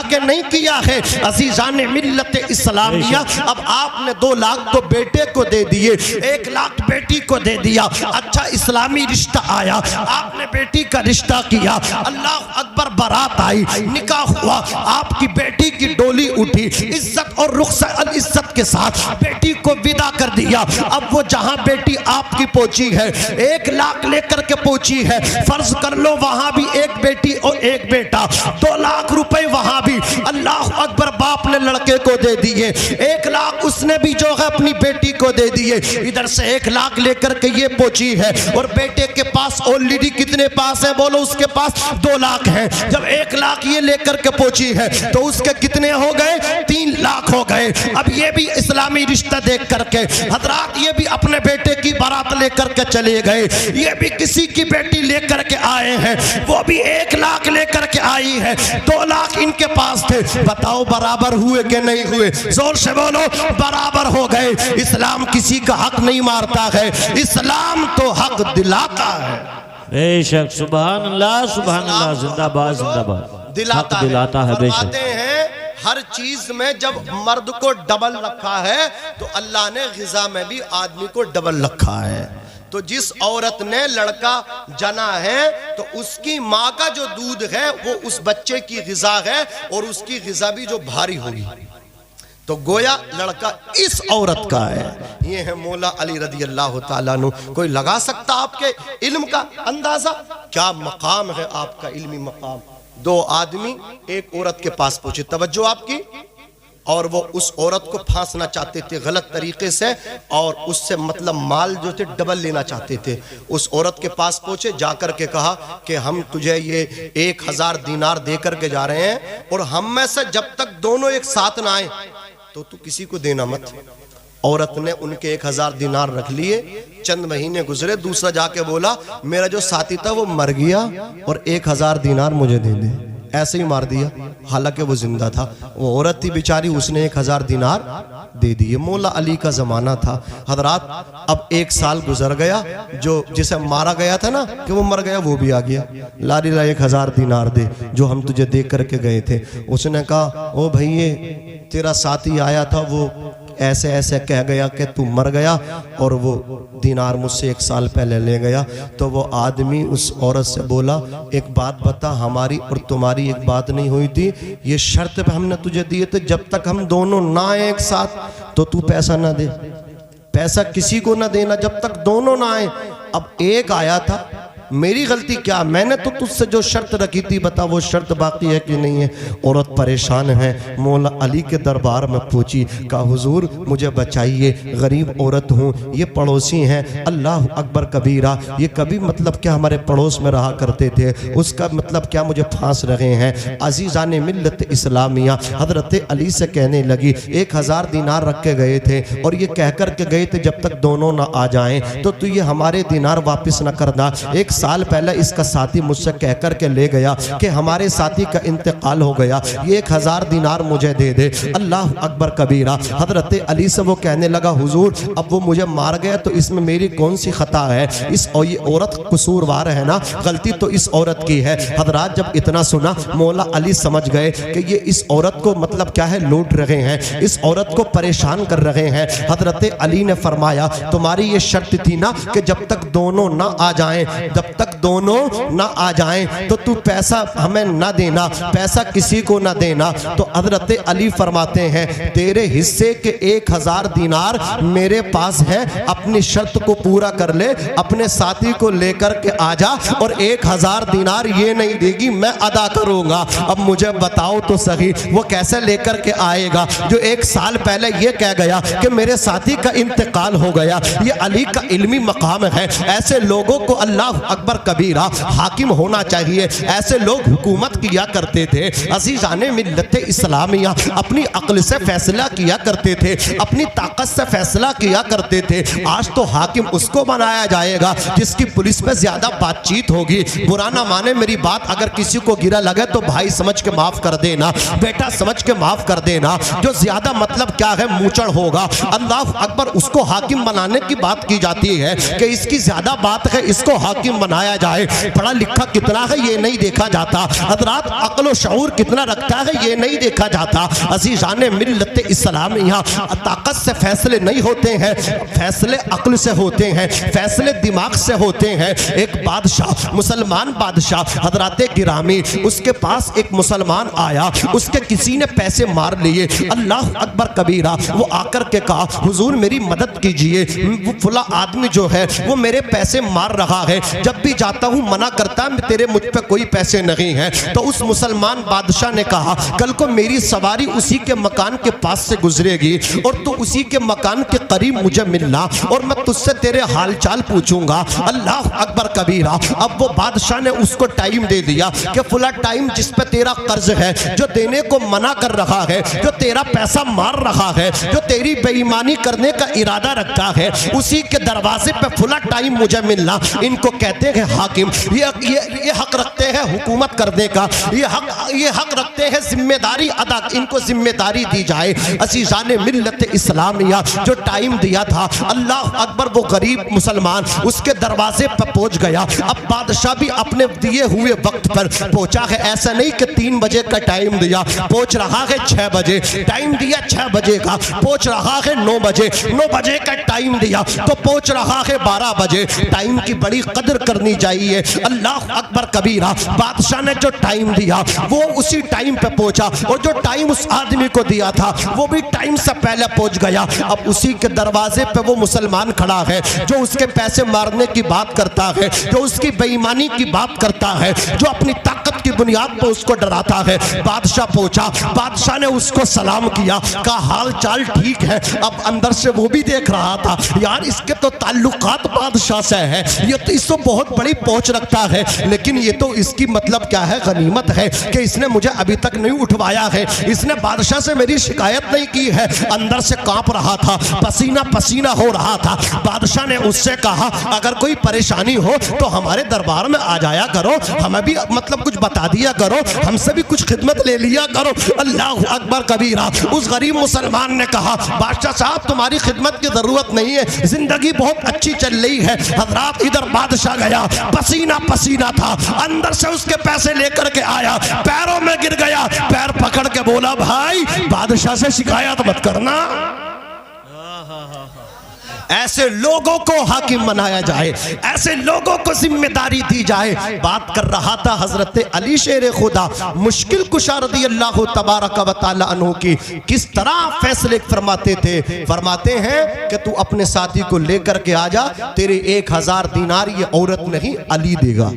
कि नहीं किया है? अज़ीज़ान मिल्लत इस्लामिया अब आपने 2 लाख तो बेटे को दे दिए, 1 लाख बेटी को दे दिया। अच्छा इस्लामी रिश्ता आया, आपने बेटी का रिश्ता किया, अल्लाह अकबर, बारात आई, निकाह हुआ, आपकी बेटी की डोली उठी, इज्जत और रुखसत इज्जत के साथ बेटी को विदा कर दिया। अब वो जहां बेटी आपकी पहुंची है, 1 लाख लेकर के पहुंची है, फर्ज कर लो वहां भी एक बेटी और एक बेटा, 2 लाख रुपए वहां भी अल्लाह अकबर बाप ने लड़के को दे दिए, 1 लाख उसने भी जो है अपनी बेटी को दे दिए। इधर से 1 लाख लेकर के ये पहुंची है और बेटे के पास ऑलरेडी कितने पास है, बोलो, उसके पास 2 लाख है। जब 1 लाख ये लेकर के पहुंची है तो उसके कितने हो गए, 3 लाख हो गए। अब ये भी इस्लामी रिश्ता देख करके हजरात ये भी अपने बेटे की बारात लेकर के चले गए, ये भी किसी की बेटी लेकर के आए हैं, वो भी 1 लाख लेकर के आई है, 2 लाख इनके पास थे। बताओ बराबर हुए कि नहीं हुए, जोर से बोलो, बराबर हो गए। इस्लाम किसी का हक नहीं मारता है, इस्लाम तो हक दिलाता है। बेशक, सुभान अल्लाह, सुभान अल्लाह, जिंदाबाद जिंदाबाद, दिलाता है बेशक। हर चीज में जब मर्द को डबल रखा है तो अल्लाह ने ग़िज़ा में भी आदमी को डबल रखा है। तो जिस औरत ने लड़का जना है तो उसकी माँ का जो दूध है वो उस बच्चे की ग़िज़ा है और उसकी ग़िज़ा भी जो भारी होगी। तो गोया लड़का इस औरत का है। ये है मौला अली रज़ी अल्लाह ताला अन्हु। कोई लगा सकता आपके इल्म का अंदाजा? क्या मकाम है आपका, इल्मी मकाम। 2 आदमी एक औरत के पास पहुंचे, तवज्जो आपकी, और वो उस औरत को फांसना चाहते थे गलत तरीके से और उससे मतलब माल जो थे डबल लेना चाहते थे। उस औरत के पास पहुंचे, जाकर के कहा कि हम तुझे ये 1000 दीनार दे करके जा रहे हैं और हम में से जब तक दोनों एक साथ ना आए तो तू किसी को देना मत। औरत ने उनके 1000 दीनार रख लिए। चंद महीने गुजरे, दूसरा जाके बोला मेरा जो साथी था वो मर गया और 1000 दीनार मुझे दे दे। ऐसे ही मार दिया, हालांकि वो जिंदा था। वो औरत थी बेचारी, उसने 1000 दीनार दे दिए। मौला अली का जमाना था हजरात। अब 1 साल गुजर गया, जो जिसे मारा गया था ना कि वो मर गया, वो भी आ गया। लारी ला 1000 दीनार दे जो हम तुझे दे करके गए थे। उसने कहा ओ भैये, तेरा साथी आया था, वो ऐसे ऐसे कह गया कि तू मर गया और वो दीनार मुझसे 1 साल पहले ले गया। तो वो आदमी उस औरत से बोला एक बात बता, हमारी और तुम्हारी एक बात नहीं हुई थी? ये शर्त पे हमने तुझे दिए थे जब तक हम दोनों ना आए एक साथ तो तू पैसा ना दे। पैसा किसी को ना देना जब तक दोनों ना आए। अब एक आया था, मेरी गलती क्या? मैंने तो तुझसे जो शर्त रखी थी बता वो शर्त बाकी है कि नहीं है? औरत परेशान है, मौला अली के दरबार में पहुंची, कहा हुजूर मुझे बचाइए, गरीब औरत हूँ, ये पड़ोसी हैं, अल्लाह अकबर कबीरा, ये कभी मतलब क्या हमारे पड़ोस में रहा करते थे, उसका मतलब क्या मुझे फांस रहे हैं। अजीज़ान मिल्लत इस्लामिया हजरत अली से कहने लगी 1000 दीनार रख के गए थे और ये कह कर के गए थे जब तक दोनों ना आ जाएं तो तू ये हमारे दीनार वापस ना करना। 1 साल पहले इसका साथी मुझसे कह कर के ले गया कि हमारे साथी का इंतकाल हो गया, ये 1000 दीनार मुझे दे दे। अल्लाह अकबर कबीरा। हजरत अली से वो कहने लगा हुजूर अब वो मुझे मार गया तो इसमें मेरी कौन सी खता है? इस और ये औरत कसूरवार है ना, गलती तो इस औरत की है। हजरात जब इतना सुना मौला अली समझ गए कि ये इस औरत को मतलब क्या है, लूट रहे हैं, इस औरत को परेशान कर रहे हैं। हजरत अली ने फरमाया तुम्हारी ये शर्त थी ना कि जब तक दोनों ना आ जाएं, जब तक दोनों ना आ जाएं तो तू पैसा हमें ना देना, पैसा किसी को ना देना। तो हजरत अली फरमाते हैं तेरे हिस्से के 1000 दीनार मेरे पास है, अपनी शर्त को पूरा कर ले, अपने साथी को लेकर के आ जा और 1000 दीनार ये नहीं देगी मैं अदा करूंगा। अब मुझे बताओ तो सही वो कैसे लेकर के आएगा जो 1 साल पहले ये कह गया कि मेरे साथी का इंतकाल हो गया। ये अली का इल्मी मकाम है। ऐसे लोगों को अल्लाह अकबर कबीरा हाकिम होना चाहिए। ऐसे लोग हुकूमत किया करते थे। अज़ीज़ाने मिल्लत इस्लामिया अपनी अक्ल से फैसला किया करते थे, अपनी ताकत से फैसला किया करते थे। आज तो हाकिम उसको बनाया जाएगा जिसकी पुलिस में ज्यादा बातचीत होगी। बुरा ना माने मेरी बात, अगर किसी को गिरा लगे तो भाई समझ के माफ कर देना, बेटा समझ के माफ कर देना। जो ज्यादा मतलब क्या है मूचड़ होगा, अल्लाह अकबर, उसको हाकिम बनाने की बात की जाती है कि इसकी ज्यादा बात है इसको हाकिम बनाया जाए। पढ़ा लिखा कितना है ये नहीं देखा जाता, हजरात अक्ल व शऊर कितना रखता है ये नहीं देखा जाता। अज़ीज़ान मिल्लत इस्लामिया, ताकत से फैसले नहीं होते हैं, फैसले अक्ल से होते हैं, फैसले दिमाग से होते हैं। एक बादशाह, मुसलमान बादशाह हजरात गिरामी, उसके पास एक मुसलमान आया, उसके किसी ने पैसे मार लिए। अल्लाह अकबर कबीरा, वो आकर के कहा हुजूर मेरी मदद कीजिए, वो फुला आदमी जो है वो मेरे पैसे मार रहा है, जब भी जाता हूँ मना करता तेरे मुझ पे कोई पैसे नहीं है। तो उस मुसलमान बादशाह ने कहा कल को मेरी सवारी उसी के मकान के पास से गुजरेगी और तू उसी के मकान के करीब मुझे मिलना और मैं तुझसे तेरे हालचाल पूछूंगा। अल्लाह अकबर कबीरा। अब वो बादशाह ने उसको टाइम दे दिया कि फुला टाइम जिस पे तेरा कर्ज है, जो देने को मना कर रहा है, जो तेरा पैसा मार रहा है, जो तेरी बेईमानी करने का इरादा रखता है, उसी के दरवाजे पे फुला टाइम मुझे मिलना। इनको कहते हैं हाकिम, ये हक रखते हैं हुकूमत करने का, ये हक रखते हैं जिम्मेदारी अदा, इनको जिम्मेदारी दी जाए। अज़ीज़ान मिल्लत इस्लामिया, जो टाइम दिया था अल्लाह अकबर, वो गरीब मुसलमान उसके दरवाजे पर पहुंच गया। अब बादशाह भी अपने दिए हुए वक्त पर पहुंचा है, ऐसा नहीं कि 3 बजे का टाइम दिया, पहुंच रहा है 6 बजे, टाइम दिया 6 बजे का, पहुंच रहा है 9 बजे, 9 बजे का टाइम दिया तो पहुंच रहा है 12 बजे। टाइम की बड़ी कदर करनी चाहिए। अल्लाह अकबर कबीरा। बादशाह ने जो टाइम दिया वो उसी टाइम पे पहुंचा और जो टाइम उस आदमी को दिया था वो भी टाइम से पहले पहुंच गया। अब उसी के दरवाजे पे वो मुसलमान खड़ा है जो उसके पैसे मारने की बात करता है, जो उसकी बेईमानी की बात करता है, जो अपनी ताकत की बुनियाद पर उसको डराता है। बादशाह पहुंचा, बादशाह ने उसको सलाम किया, कहा हाल चाल ठीक है। अब अंदर से वो भी देख रहा था यार इसके तो ताल्लुकात बादशाह से है, ये तो इसको बहुत बड़ी पहुंच रखता है, लेकिन ये तो इसकी मतलब क्या है गनीमत है कि इसने मुझे अभी तक नहीं उठवाया है, इसने बादशाह से मेरी शिकायत नहीं की है। अंदर से कांप रहा था, पसीना पसीना हो रहा था। बादशाह ने उससे कहा अगर कोई परेशानी हो तो हमारे दरबार में आ जाया करो, हमें भी मतलब कुछ बता दिया करो, हमसे भी कुछ खिदमत ले लिया करो। अल्लाह अकबर कबीरा। उस गरीब मुसलमान ने कहा बादशाह साहब तुम्हारी खिदमत की जरूरत नहीं है, जिंदगी बहुत अच्छी चल रही है। हजरात इधर बादशाह गया, पसीना पसीना था, अंदर से उसके पैसे लेकर के आया, पैरों में गिर गया, पैर पकड़ के बोला भाई बादशाह से शिकायत मत करना। ऐसे लोगों को हाकिम बनाया जाए, ऐसे लोगों को जिम्मेदारी दी जाए। बात कर रहा था हजरत अली शेर खुदा मुश्किल कुशा रज़ी अल्लाह तबारक व तआला अन्हु की, किस तरह फैसले फरमाते थे। फरमाते हैं कि तू अपने साथी को लेकर के आ जा, तेरे 1000 दिनार ये औरत नहीं अली देगा।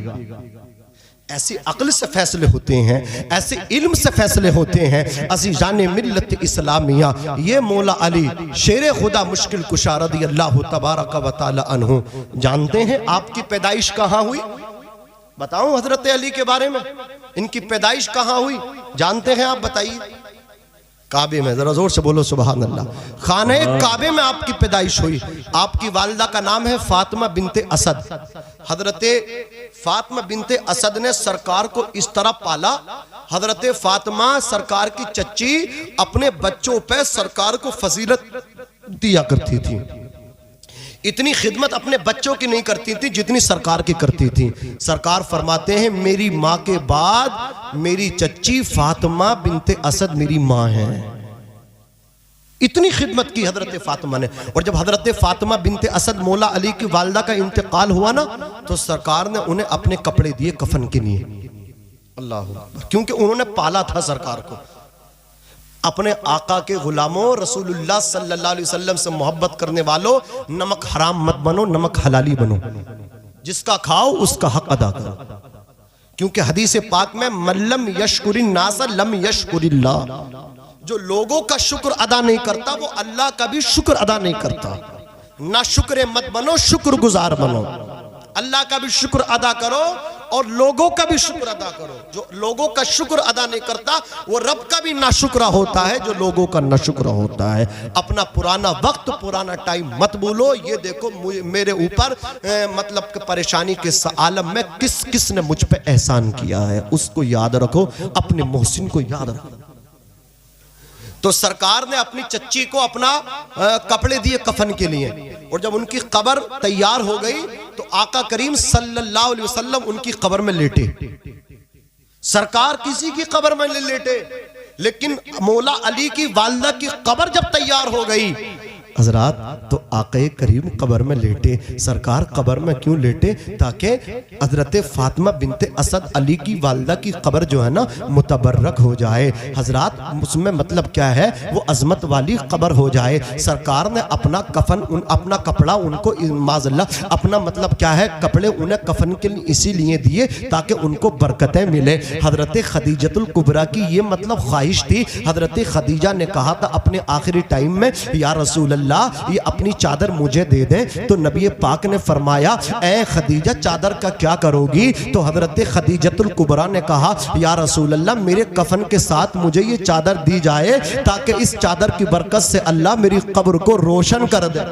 ऐसी अक्ल से फैसले होते हैं, ऐसे इल्म से फैसले होते हैं। अज़ीज़ान मिल्लत इस्लामिया, ये मौला अली शेर खुदा मुश्किल कुशा रज़ी अल्लाह तबारक व तआला अन्हु। जानते हैं आपकी पैदाइश कहाँ हुई? बताऊं हजरत अली के बारे में, इनकी पैदाइश कहाँ हुई जानते हैं आप? बताइए। काबे में, जरा जोर से बोलो सुभान अल्लाह। खाने काबे में आपकी पैदाइश हुई। आपकी वालिदा का नाम है फातिमा बिनते असद। हजरत फातिमा बिनते असद ने सरकार को इस तरह पाला, हजरत फातिमा सरकार की चच्ची अपने बच्चों पे सरकार को फजीलत दिया करती थी। इतनी खिदमत अपने बच्चों की नहीं करती थी जितनी सरकार की करती थी। सरकार फरमाते हैं मेरी माँ के बाद मेरी चच्ची फातिमा बिनते असद मेरी माँ है। इतनी खिदमत की हजरत फातिमा ने। और जब हजरत फातिमा बिनते असद मौला अली की वालिदा का इंतकाल हुआ ना, तो सरकार ने उन्हें अपने कपड़े दिए कफन के लिए। अल्लाह अकबर। क्योंकि उन्होंने पाला था सरकार को। अपने आका के गुलामों रसूलुल्लाह सल्लल्लाहु अलैहि वसल्लम से मोहब्बत करने वालों, नमक हराम मत बनो, नमक हलाली बनो। जिसका खाओ उसका हक अदा करो। क्योंकि हदीस पाक में मल्लम यशकुरिन नास लम यशकुरिल्लाह, जो लोगों का शुक्र अदा नहीं करता वो अल्लाह का भी शुक्र अदा नहीं करता। ना शुक्र मत बनो, शुक्रगुजार बनो। अल्लाह का भी शुक्र अदा करो और लोगों का भी शुक्र अदा करो। जो लोगों का शुक्र अदा नहीं करता वो रब का भी नाशुक्रा होता है, जो लोगों का नाशुक्रा होता है। अपना पुराना वक्त, पुराना टाइम मत भूलो। ये देखो मेरे ऊपर मतलब परेशानी के आलम में किस किस ने मुझ पे एहसान किया है, उसको याद रखो, अपने मोहसिन को याद रखो। तो सरकार ने अपनी चच्ची को अपना कपड़े दिए कफन के लिए, और जब उनकी कब्र तैयार हो गई तो आका करीम सल्लल्लाहु अलैहि वसल्लम उनकी कब्र में लेटे। सरकार किसी की कब्र में नहीं लेटे, लेकिन मौला अली की वालिदा की कब्र जब तैयार हो गई हजरात, तो आक़े करीम कब्र में लेटे। सरकार कब्र में क्यों लेटे? ताकि हजरत फातिमा बिनते असद अली की वालिदा की कब्र जो है ना मुतबर्रक हो जाए। हजरात उसमें मतलब क्या है, वो अजमत वाली कब्र हो जाए। सरकार ने अपना कफन अपना कपड़ा उनको माज़अल्लाह अपना मतलब क्या है कपड़े उन्हें कफन के लिए इसीलिए दिए ताकि उनको बरकतें मिले। हजरत खदीजतुल कुबरा की ये मतलब ख्वाहिश थी। हजरत खदीजा ने कहा था अपने आखिरी टाइम में, या रसूल अल्लाह ये अपनी चादर मुझे दे दे। तो नबी पाक ने फरमाया, ए खदीजा चादर का क्या करोगी? तो हजरत खदीजतुल कुबरा ने कहा, या रसूल अल्लाह मेरे कफन के साथ मुझे ये चादर दी जाए ताकि इस चादर की बरकत से अल्लाह मेरी कब्र को रोशन कर दे।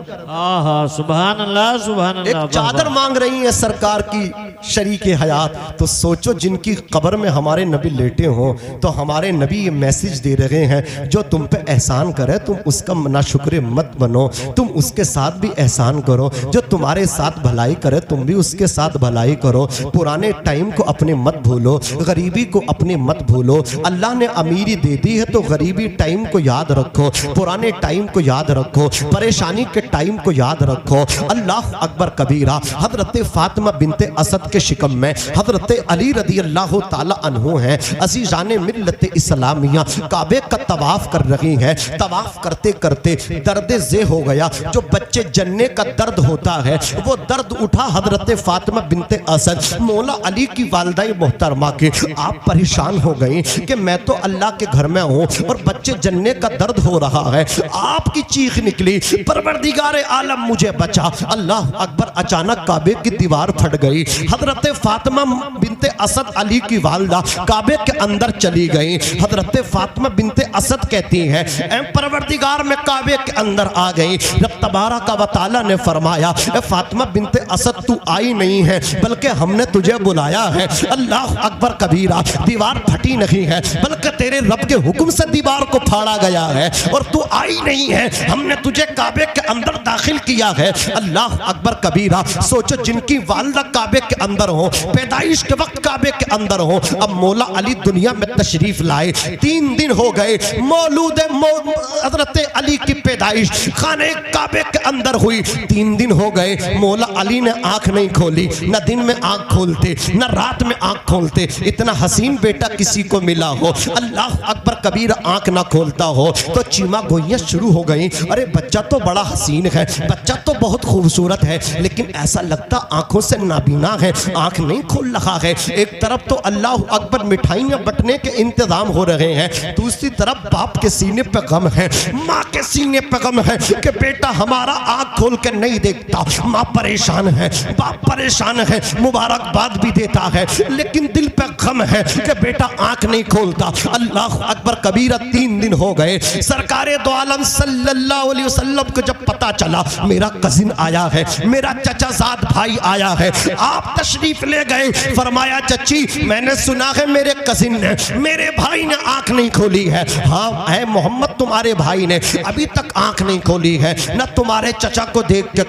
सुभान अल्लाह सुभान अल्लाह। एक चादर मांग रही है सरकार की शरीके हयात। तो सोचो जिनकी कब्र में हमारे नबी लेटे हों, तो हमारे नबी ये मैसेज दे रहे हैं, जो तुम पे एहसान करे तुम उसका नाशुक्र मत बनो, तुम उसके साथ भी एहसान करो। जो तुम्हारे साथ भलाई करे तुम भी उसके साथ भलाई करो। पुराने टाइम को अपने मत भूलो, गरीबी को अपने मत भूलो। अल्लाह ने अमीरी दे दी है तो गरीबी टाइम को याद रखो, पुराने टाइम को याद रखो, परेशानी के टाइम को याद रखो। अल्लाह अकबर कबीरा। हजरत फातिमा बिनते असद के शिकम में हजरत अली रदी अल्लाह ताला अन्हु हैं, अज़ीज़ाने मिल्लत इस्लामिया काबे का तवाफ कर रही हैं। तवाफ करते करते दर्द जे हो गया। जो बच्चे जन्ने का दर्द होता है वो दर्द उठा हजरत फातिमा बिनते असद मौला अली की वालिदा मोहतरमा के। आप परेशान हो गई कि मैं तो अल्लाह के घर में हूँ और बच्चे जन्ने का दर्द हो रहा है। आपकी चीख निकली, परवरदिगार आलम मुझे बचा। अल्लाह अकबर। अचानक काबे की दीवार फट गई। हजरत फातिमा बिनते असद अली की वालिदा काबे के अंदर चली गई। हजरत फातिमा बिनते असद कहती हैं, ऐ परवरदिगार मैं काबे के अंदर आ गई। रब तबारक व तआला ने फरमाया, ए फातिमा बिनते असद तू आई नहीं है बल्कि हमने तुझे बुलाया है। अल्लाह अकबर कबीरा। दीवार फटी नहीं है बल्कि तेरे रब के हुक्म से दीवार को फाड़ा गया है और तू आई नहीं है, हमने तुझे काबे के अंदर दाखिल किया है। अल्लाह अकबर कबीरा। सोचो जिनकी वालिदा काबे के अंदर हो, पैदाइश के वक्त काबे के अंदर हो। अब मौला अली दुनिया में तशरीफ लाए, 3 दिन हो गए मौलूद हजरत अली की पैदाइश खाने काबे के अंदर हुई। 3 दिन हो गए मौला अली ने आंख नहीं खोली, न दिन में आंख खोलते न रात में आंख खोलते। इतना हसीन बेटा किसी को मिला हो, अल्लाह अकबर कबीर, आंख ना खोलता हो तो चीमा गोइयां शुरू हो गई। अरे बच्चा तो बड़ा हसीन है, बच्चा तो बहुत खूबसूरत है, लेकिन ऐसा लगता आंखों से नाबीना है, आंख नहीं खोल रहा है। एक तरफ तो अल्लाह अकबर मिठाइयां बंटने के इंतजाम हो रहे हैं, दूसरी तरफ बाप के सीने पे गम है, माँ के सीने पे गम है कि बेटा हमारा आंख खोल के नहीं देखता। माँ परेशान है, बाप परेशान है, मुबारकबाद भी देता है, लेकिन दिल पे गम है कि बेटा आंख नहीं खोलता। अल्लाह अकबर कबीरा। 3 दिन हो गए। सरकारे दो आलम सल्लल्लाहु अलैहि वसल्लम को जब पता चला मेरा कजिन आया है, मेरा चचाजाद भाई आया है, आप तशरीफ ले गए। फरमाया, चची मैंने सुना है मेरे कजिन ने, मेरे भाई ने आंख नहीं खोली है। हाँ है मोहम्मद, तुम्हारे भाई ने अभी तक आंख नहीं खोली है, न तुम्हारे चचा को देख के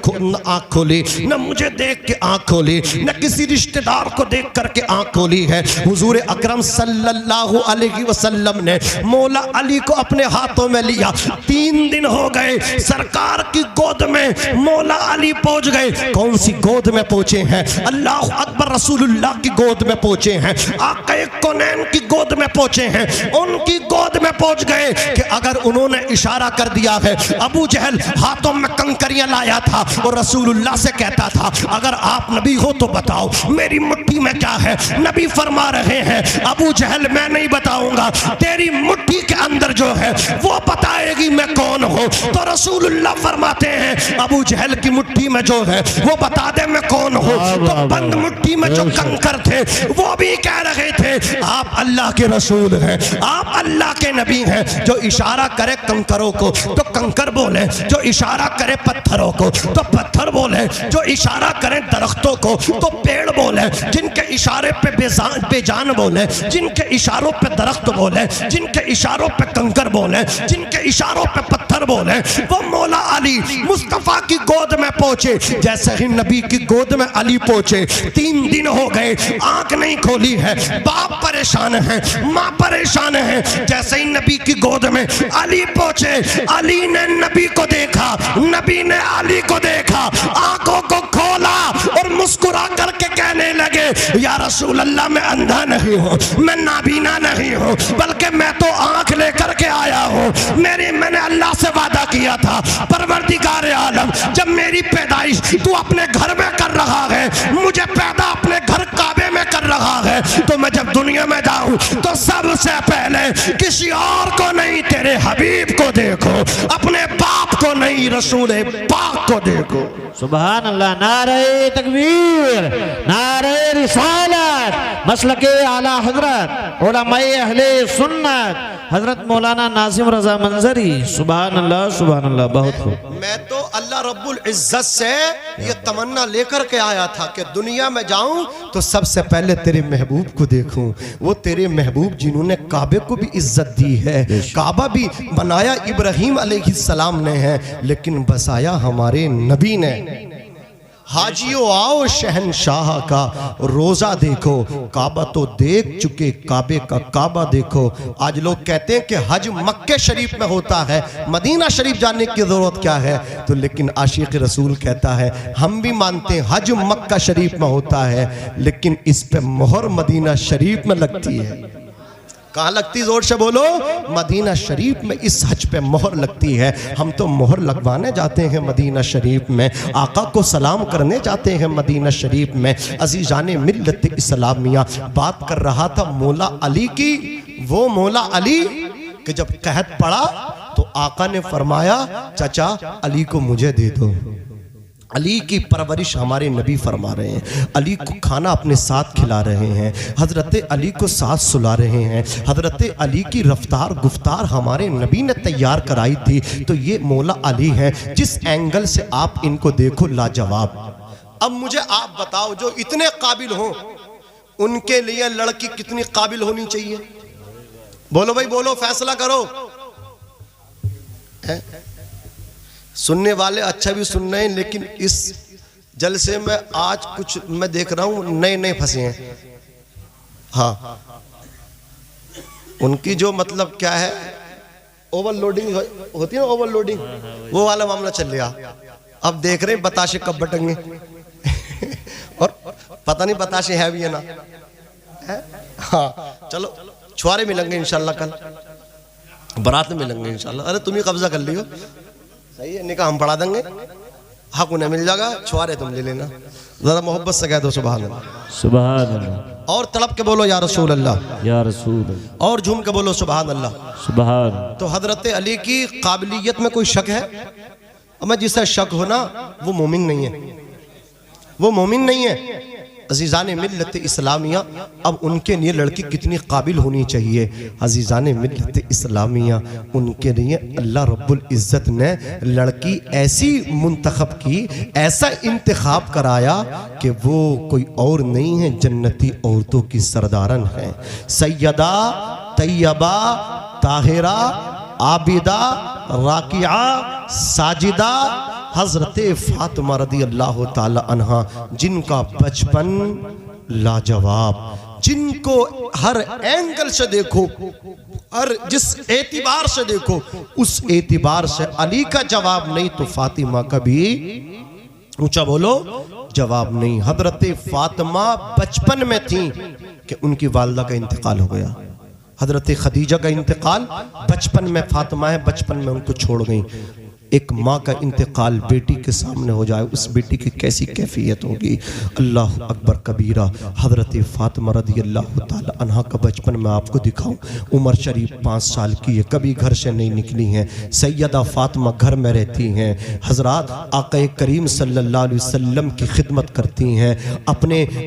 आंख खोली, न मुझे देख के आंख खोली, न किसी रिश्तेदार को देख करके आंख खोली है। हुजूर अकरम सल्लल्लाहु अलैहि वसल्लम ने मौला अली को अपने हाथों में लिया। 3 दिन हो गए, सरकार की गोद में मौला अली पहुंच गए। कौन सी गोद में पहुंचे हैं? अल्लाह अकबर, रसूलुल्लाह की गोद में पहुंचे हैं, आका कौनैन की गोद में पहुंचे हैं। उनकी गोद में पहुंच गए कि अगर उन्होंने इशारा कर दिया है, अबू जहल हाथों में कंकरियां लाया था और रसूलुल्लाह से कहता था अगर आप नबी हो तो बताओ मेरी मुट्ठी में क्या है। नबी फरमा रहे हैं, अबू जहल मैं नहीं बताऊंगा, तेरी मुट्ठी के अंदर जो है वो बताएगी मैं कौन हूं। तो रसूलुल्लाह फरमाते हैं अबू जहल की मुट्ठी में जो है वो बता दे मैं कौन हूं। तो बंद मुट्ठी में जो कंकर थे वो भी कह रहे थे आप अल्लाह के रसूल हैं, आप अल्लाह के नबी हैं। जो इशारा करे कंकरों को तो कंकर बोले, जो इशारा करे पत्थरों को तो पत्थर बोले, जो इशारा करे दरख्तों को तो पेड़ बोले, जिनके इशारे पे बेजान बोले, जिनके इशारों पे दरख्त बोले, जिनके इशारों पे कंकर बोले, जिनके इशारों पे पत्थर बोले, वो मौला अली मुस्तफा की गोद में पहुंचे। जैसे ही नबी की गोद में अली पहुंचे, 3 दिन हो गए, आंख नहीं खोली है, बाप परेशान है, माँ परेशान है। जैसे ही नबी की गोद में अली पहुंचे, अली ने नबी को देखा, नबी ने अली को देखा, आंखों को खोला और मुस्कुरा करके कहने लगे, या रसूल अल्लाह, मैं अंधा नहीं हूँ, मैं नाबीना नहीं हूँ, बल्कि मैं तो आंख लेकर के आया हूँ। मैंने अल्लाह से वादा किया था, परवरदिगार आलम, जब मेरी पैदाइश तू अपने घर में कर रहा है, मुझे पैदा अपने घर काबे में कर रहा है, तो मैं जब दुनिया में जाऊं तो सबसे पहले किसी और को नहीं, तेरे हबीब को देखो, अपने बाप को नहीं, रसूल पाक को देखो। सुभान अल्लाह। नारे तकबीर, नारे रिसालत, मसलके आला हजरत उलमाए अहले सुन्नत हजरत मौलाना नाजिम रजा मंजरी। सुभान अल्लाह, सुभान अल्लाह। बहुत खूब। मैं तो अल्लाह रब्बुल इज्जत से ये तमन्ना लेकर के आया था कि दुनिया में जाऊं तो सबसे पहले तेरे महबूब को देखूं, वो तेरे महबूब जिन्होंने काबे को भी इज्जत दी है। काबा भी बनाया इब्राहिम अलैहिस्सलाम ने है, लेकिन बसाया हमारे नबी ने। हाजियों आओ शहनशाह का रोजा देखो, काबा तो देख चुके, काबे का काबा देखो। आज लोग कहते हैं कि हज मक्के शरीफ में होता है, मदीना शरीफ जाने की जरूरत क्या है, तो लेकिन आशिक रसूल कहता है, हम भी मानते हैं हज मक्का शरीफ में होता है, लेकिन इस पे मोहर मदीना शरीफ में लगती है। कहाँ लगती, जोर से बोलो। मदीना शरीफ में इस हज पे मोहर लगती है। हम तो मोहर लगवाने जाते हैं मदीना शरीफ में, आका को सलाम करने जाते हैं मदीना शरीफ में। अजीजाने मिल्लत इस्लामिया, बात कर रहा था मौला अली की। वो मौला अली कि जब कहत पड़ा तो आका ने फरमाया, चाचा अली को मुझे दे दो। अली की परवरिश हमारे नबी फरमा रहे हैं, अली को खाना अपने साथ खिला रहे हैं, हज़रत अली को साथ सुला रहे हैं। हज़रत अली की रफ्तार गुफ्तार हमारे नबी ने तैयार कराई थी। तो ये मौला अली हैं, जिस एंगल से आप इनको देखो लाजवाब। अब मुझे आप बताओ, जो इतने काबिल हों, उनके लिए लड़की कितनी काबिल होनी चाहिए? बोलो भाई बोलो, फैसला करो। सुनने वाले अच्छा भी सुन रहे हैं, लेकिन इस जलसे में आज कुछ मैं देख रहा हूं नए नए फंसे हैं। हाँ, उनकी जो मतलब क्या है, ओवरलोडिंग होती है ना, ओवरलोडिंग, वो वाला मामला चल रहा। अब देख रहे हैं बताशे कब बटेंगे और पता नहीं बताशे है भी है ना है? हाँ चलो, छुआरे मिलेंगे इंशाल्लाह, कल बारात में मिलेंगे इंशाल्लाह। अरे तुम ही कब्जा कर लियो, सही है, निकाह हम पढ़ा देंगे, हक उन्हें मिल जाएगा, छुआरे तुम ले लेना। जरा मोहब्बत से कह दो सुभान अल्लाह, सुभान अल्लाह। और तड़प के बोलो या रसूल अल्लाह, या रसूल अल्लाह। और झूम के बोलो सुभान अल्लाह, सुभान। तो हजरत अली की काबिलियत में कोई शक है? मैं जिसे शक हो ना, वो मोमिन नहीं है, वो मोमिन नहीं है। अजीज़ान मिल्लत इस्लामिया, अब उनके लिए लड़की कितनी काबिल होनी चाहिए? अजीज़ान मिल्लत इस्लामिया, उनके लिए अल्लाह रब्बुल इज़्ज़त ने लड़की ऐसी मुंतखब की, ऐसा इंतखाब कराया कि वो कोई और नहीं है, जन्नती औरतों की सरदारन है। सैयदा तैयबा ताहिरा आबिदा राकिया साजिदा हजरत फातिमा रदी अल्लाह ताला अन्हा, जिनका बचपन लाजवाब, जिनको हर एंगल से देखो, हर जिस एतिबार से देखो, उस एतिबार से अली का जवाब नहीं तो फातिमा का भी, ऊंचा बोलो, जवाब नहीं। हजरत फातिमा बचपन में थी कि उनकी वालिदा का इंतकाल हो गया। हजरत खदीजा का इंतकाल बचपन में, फातिमा है बचपन में उनको छोड़ गई। एक माँ का इंतकाल बेटी के सामने हो जाए, उस बेटी की कैसी कैफियत होगी। अल्लाह अकबर कबीरा। हज़रत फातिमा रज़ी अल्लाह ताला अन्हा का बचपन में आपको दिखाऊं, उम्र शरीफ 5 साल की है, कभी घर से नहीं निकली हैं। सैयदा फातिमा घर में रहती हैं, हज़रात आक़ा करीम सल्लल्लाहु अलैहि वसल्लम की खिदमत करती हैं,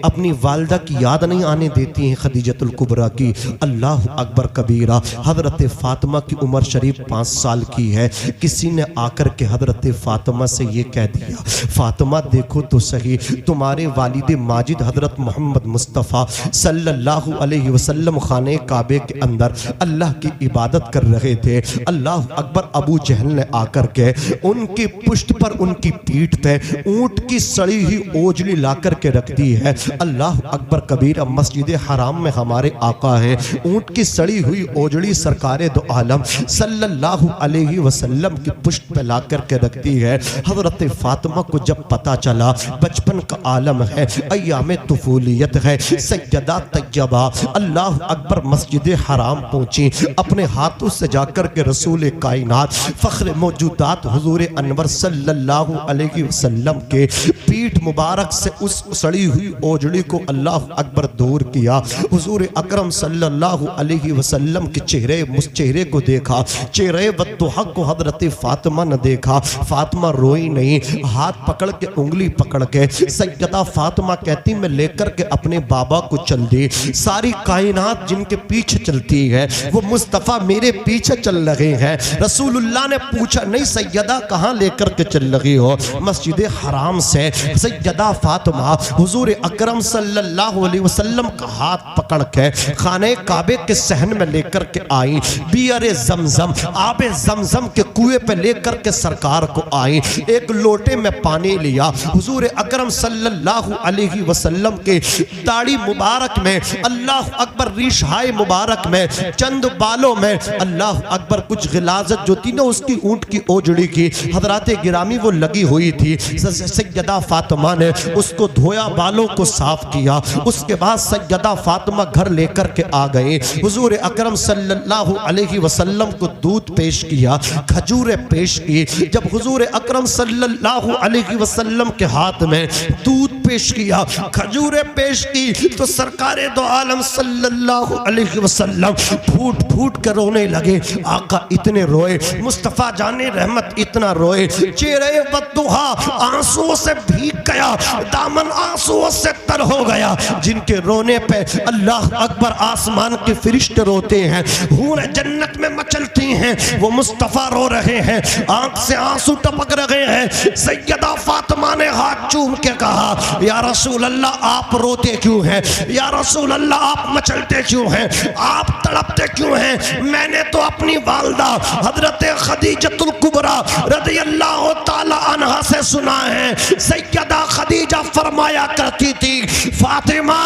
अपनी वालिदा की याद नहीं आने देती हैं, खदीजतुल कुबरा की। अल्लाह अकबर कबीरा। हज़रत फातिमा की उम्र शरीफ 5 साल की है। किसी ने आकर के हजरत फातिमा से ये कह दिया, फातिमा देखो तो सही, तुम्हारे वालिद माजिद हजरत मोहम्मद मुस्तफ़ा सल्लल्लाहु अलैहि वसल्लम खाने काबे के अंदर अल्लाह की इबादत कर रहे थे। अल्लाह अकबर। अबू जहल ने आकर के उनकी पुष्ट पर, उनकी पीठ पे ऊंट की सड़ी हुई ओजली ला करके रख दी है। अल्लाह अकबर कबीरा। मस्जिद हराम में हमारे आका है, ऊंट की सड़ी हुई ओजड़ी सरकारे दो आलम सल्लल्लाहु अलैहि वसल्लम की पुष्ट पे ला करके रख दी है। हजरत फातिमा को जब पता चला, बचपन का आलम है, अय्याम तुफूलियत है, सज्जदा तैयबा, अल्लाह अकबर मस्जिद हराम पहुंची, अपने हाथों से जाकर के रसूल कायनात फख्र मौजूदात हुजूर अनवर सल्लल्लाहु अलैहि वसल्लम के पीठ मुबारक से उस सड़ी हुई ओजड़ी को अल्लाह अकबर दूर किया। हुजूर अकरम सल्लल्लाहु अलैहि वसल्लम के चेहरे को देखा, चेहरे वद्दुहा को हजरत फातिमा ने देखा। फातिमा रोई नहीं, हाथ पकड़ के, उंगली पकड़ के सैयदा फातिमा कहती मैं लेकर के अपने बाबा को चल दी। सारी कायनात जिनके पीछे चलती है वो मुस्तफ़ा मेरे पीछे चल रहे हैं। रसूलुल्लाह ने पूछा नहीं सैयदा कहाँ लेकर के चल रही हो? मस्जिद हराम से सैयदा फातिमा हुजूर अकरम सल्लल्लाहु अलैहि वसल्लम का हाथ पकड़ के खाने काबे के सहन में लेकर के आई। बियर जमजम, आबे जमजम के कुएं पे लेकर के सरकार को आई। एक लोटे में पानी लिया, हुजूर अकरम सल्लल्लाहु अलैहि वसल्लम के दाढ़ी मुबारक में, अल्लाह अकबर रिशहाय मुबारक में, चंद बालों में अल्लाह अकबर कुछ गिलाजत जो थी ना उसकी ऊंट की ओजड़ी की हजराते गिरामी वो लगी हुई थी। सैयदा फातिमा ने उसको धोया, बालों को साफ किया। उसके बाद सैयदा फातिमा घर लेकर के आ गए। हुजूर अकरम सल्लल्लाहु अलैहि वसल्लम को दूध पेश किया, खजूरें पेश की। जब हुजूर अकरम सल्लल्लाहु अलैहि वसल्लम के हाथ में दूध पेश किया, खजूरें पेश की, तो सरकारे दो आलम सल्लल्लाहु अलैहि वसल्लम फूट फूट कर रोने लगे। आका इतने रोए, मुस्तफ़ा जाने रहमत इतना रोए, चेहरे बद्दुहा आंसुओं से भीग गया, दामन आंसुओं से तर हो गया। जिनके रोने पे अल्लाह अकबर आसमान के फरिश्ते रोते हैं, हूर जन्नत में मचलती हैं, वो मुस्तफ़ा रो रहे हैं, आंख से आंसू टपक रहे हैं। सैयदा फातिमा ने हाथ चूम के कहा या रसूल अल्लाह आप रोते क्यों हैं? या रसूल अल्लाह आप मचलते क्यों हैं? आप तड़पते क्यों हैं? मैंने तो अपनी वालदा हजरत खदीजतुल कुबरा रज़ियल्लाहु ताला अन्हा से सुना है, सैयदा खदीजा फरमाया करती थी फातिमा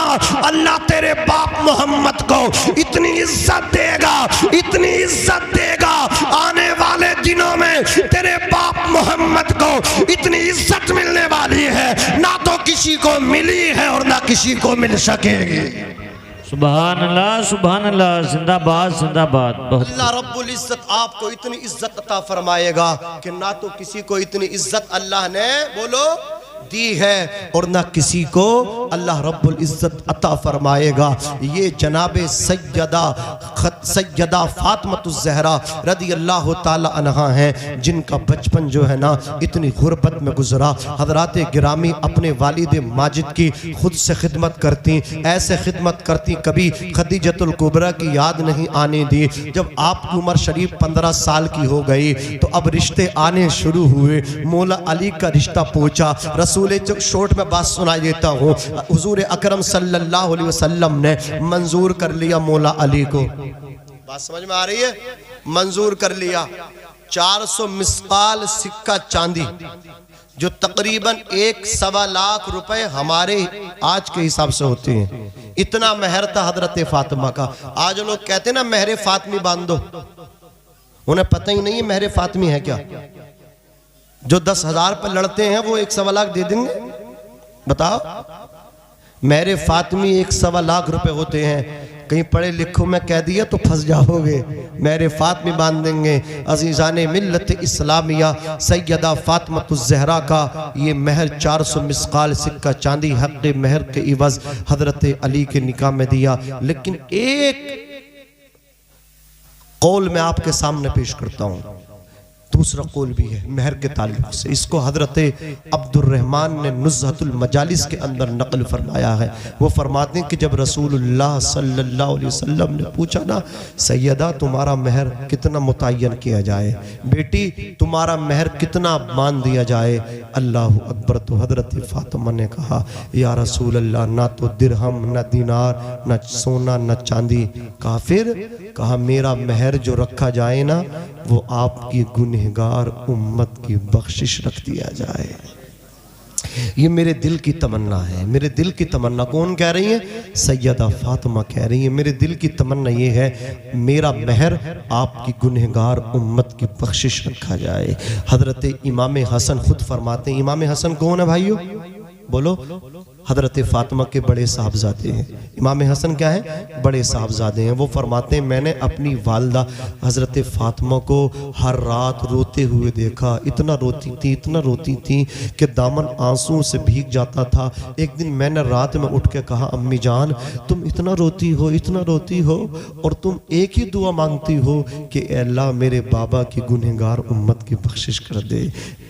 अल्लाह तेरे बाप मोहम्मद को इतनी इज्जत देगा, इतनी इज्जत देगा, आने वाले दिनों में तेरे बाप मोहम्मद को इतनी इज्जत मिलने वाली है ना तो किसी को मिली है और ना किसी को मिल सकेगी। सुभान अल्लाह, जिंदाबाद जिंदाबाद। अल्लाह रब्बुल इज्जत आपको इतनी इज्जत अता फरमाएगा कि ना तो किसी को इतनी इज्जत अल्लाह ने बोलो दी है और ना किसी को अल्लाह रब्बुल इज्जत अता फरमाएगा। ये जनाबे सैयदा फातिमातुज़ ज़हरा रज़ियल्लाहु ताला अन्हा हैं, जिनका बचपन जो है ना इतनी गुर्बत में गुजरा। हज़रात गिरामी अपने वालिद माजिद की खुद से खिदमत करती, ऐसे खिदमत करती, कभी खदीजतुल कुबरा की याद नहीं आने दी। जब आपकी उम्र शरीफ 15 साल की हो गई तो अब रिश्ते आने शुरू हुए। मौला अली का रिश्ता पहुंचा। रसूल शॉर्ट में बात सुनाई देता हूँ, हुजूर अकरम सल्लल्लाहु अलैहि वसल्लम ने मंजूर कर लिया मौला अली को। बात समझ में आ रही है? मंजूर कर लिया। 400 मिस्काल सिक्का चांदी जो तकरीबन 1.25 लाख रुपए हमारे आज के हिसाब से होते हैं, इतना महर था हजरत फातिमा का। आज लोग कहते हैं ना महरे फातिमी बांधो, उन्हें पता ही नहीं है महरे फातिमी है क्या। जो 10,000 पर लड़ते हैं वो 1.25 लाख दे देंगे। बताओ, मेरे फातिमी 1.25 लाख रुपए होते हैं। कहीं पढ़े लिखो में कह दिया तो फंस जाओगे। मेरे फातिमी बांध देंगे। अजीज़ाने मिल्लत इस्लामिया सैयदा फातिमातुज़ ज़हरा का ये महर 400 मिस्काल सिक्का चांदी हक़ महर के इवज़ हजरत अली के निकाह में दिया। लेकिन एक कौल मैं आपके सामने पेश करता हूँ। दूसरा कौल भी है महर के ताल्लुक से, इसको हजरत अब्दुर्रहमान ने नुज़हतुल मजालिस के अंदर नकल फरमाया है। वो फरमाते हैं कि जब रसूलुल्लाह सल्लल्लाहु अलैहि वसल्लम ने पूछा ना, सैयदा तुम्हारा महर कितना मुतय्यन किया जाए, बेटी तुम्हारा महर कितना मान दिया जाए, अल्लाह अकबर, तो हजरत फातिमा ने कहा या रसूल अल्लाह, ना तो दिरहम न दीनार न सोना न चांदी। कहा फिर? कहा मेरा महर जो रखा जाए ना वो आपकी गुनहगार उम्मत की बख्शिश रख दिया जाए। ये मेरे दिल की तमन्ना है, मेरे दिल की तमन्ना। कौन कह रही है? सैयदा फातिमा कह रही है, मेरे दिल की तमन्ना ये है मेरा महर आपकी गुनहगार उम्मत की बख्शिश रखा जाए। हजरत इमाम हसन खुद फरमाते हैं, इमाम हसन कौन है भाइयों? बोलो। हजरत फातिमा के बड़े साहबजादे हैं। इमाम हसन क्या है? बड़े साहबजादे हैं। वो फरमाते हैं मैंने अपनी वालदा हजरत फातिमा को हर रात रोते हुए देखा। इतना रोती थी, इतना रोती थी कि दामन आंसुओं से भीग जाता था। एक दिन मैंने रात में उठ के कहा, अम्मी जान तुम इतना रोती हो, इतना रोती हो और तुम एक ही दुआ मांगती हो कि अल्लाह मेरे बाबा की गुनहगार उम्मत की बख्शिश कर दे।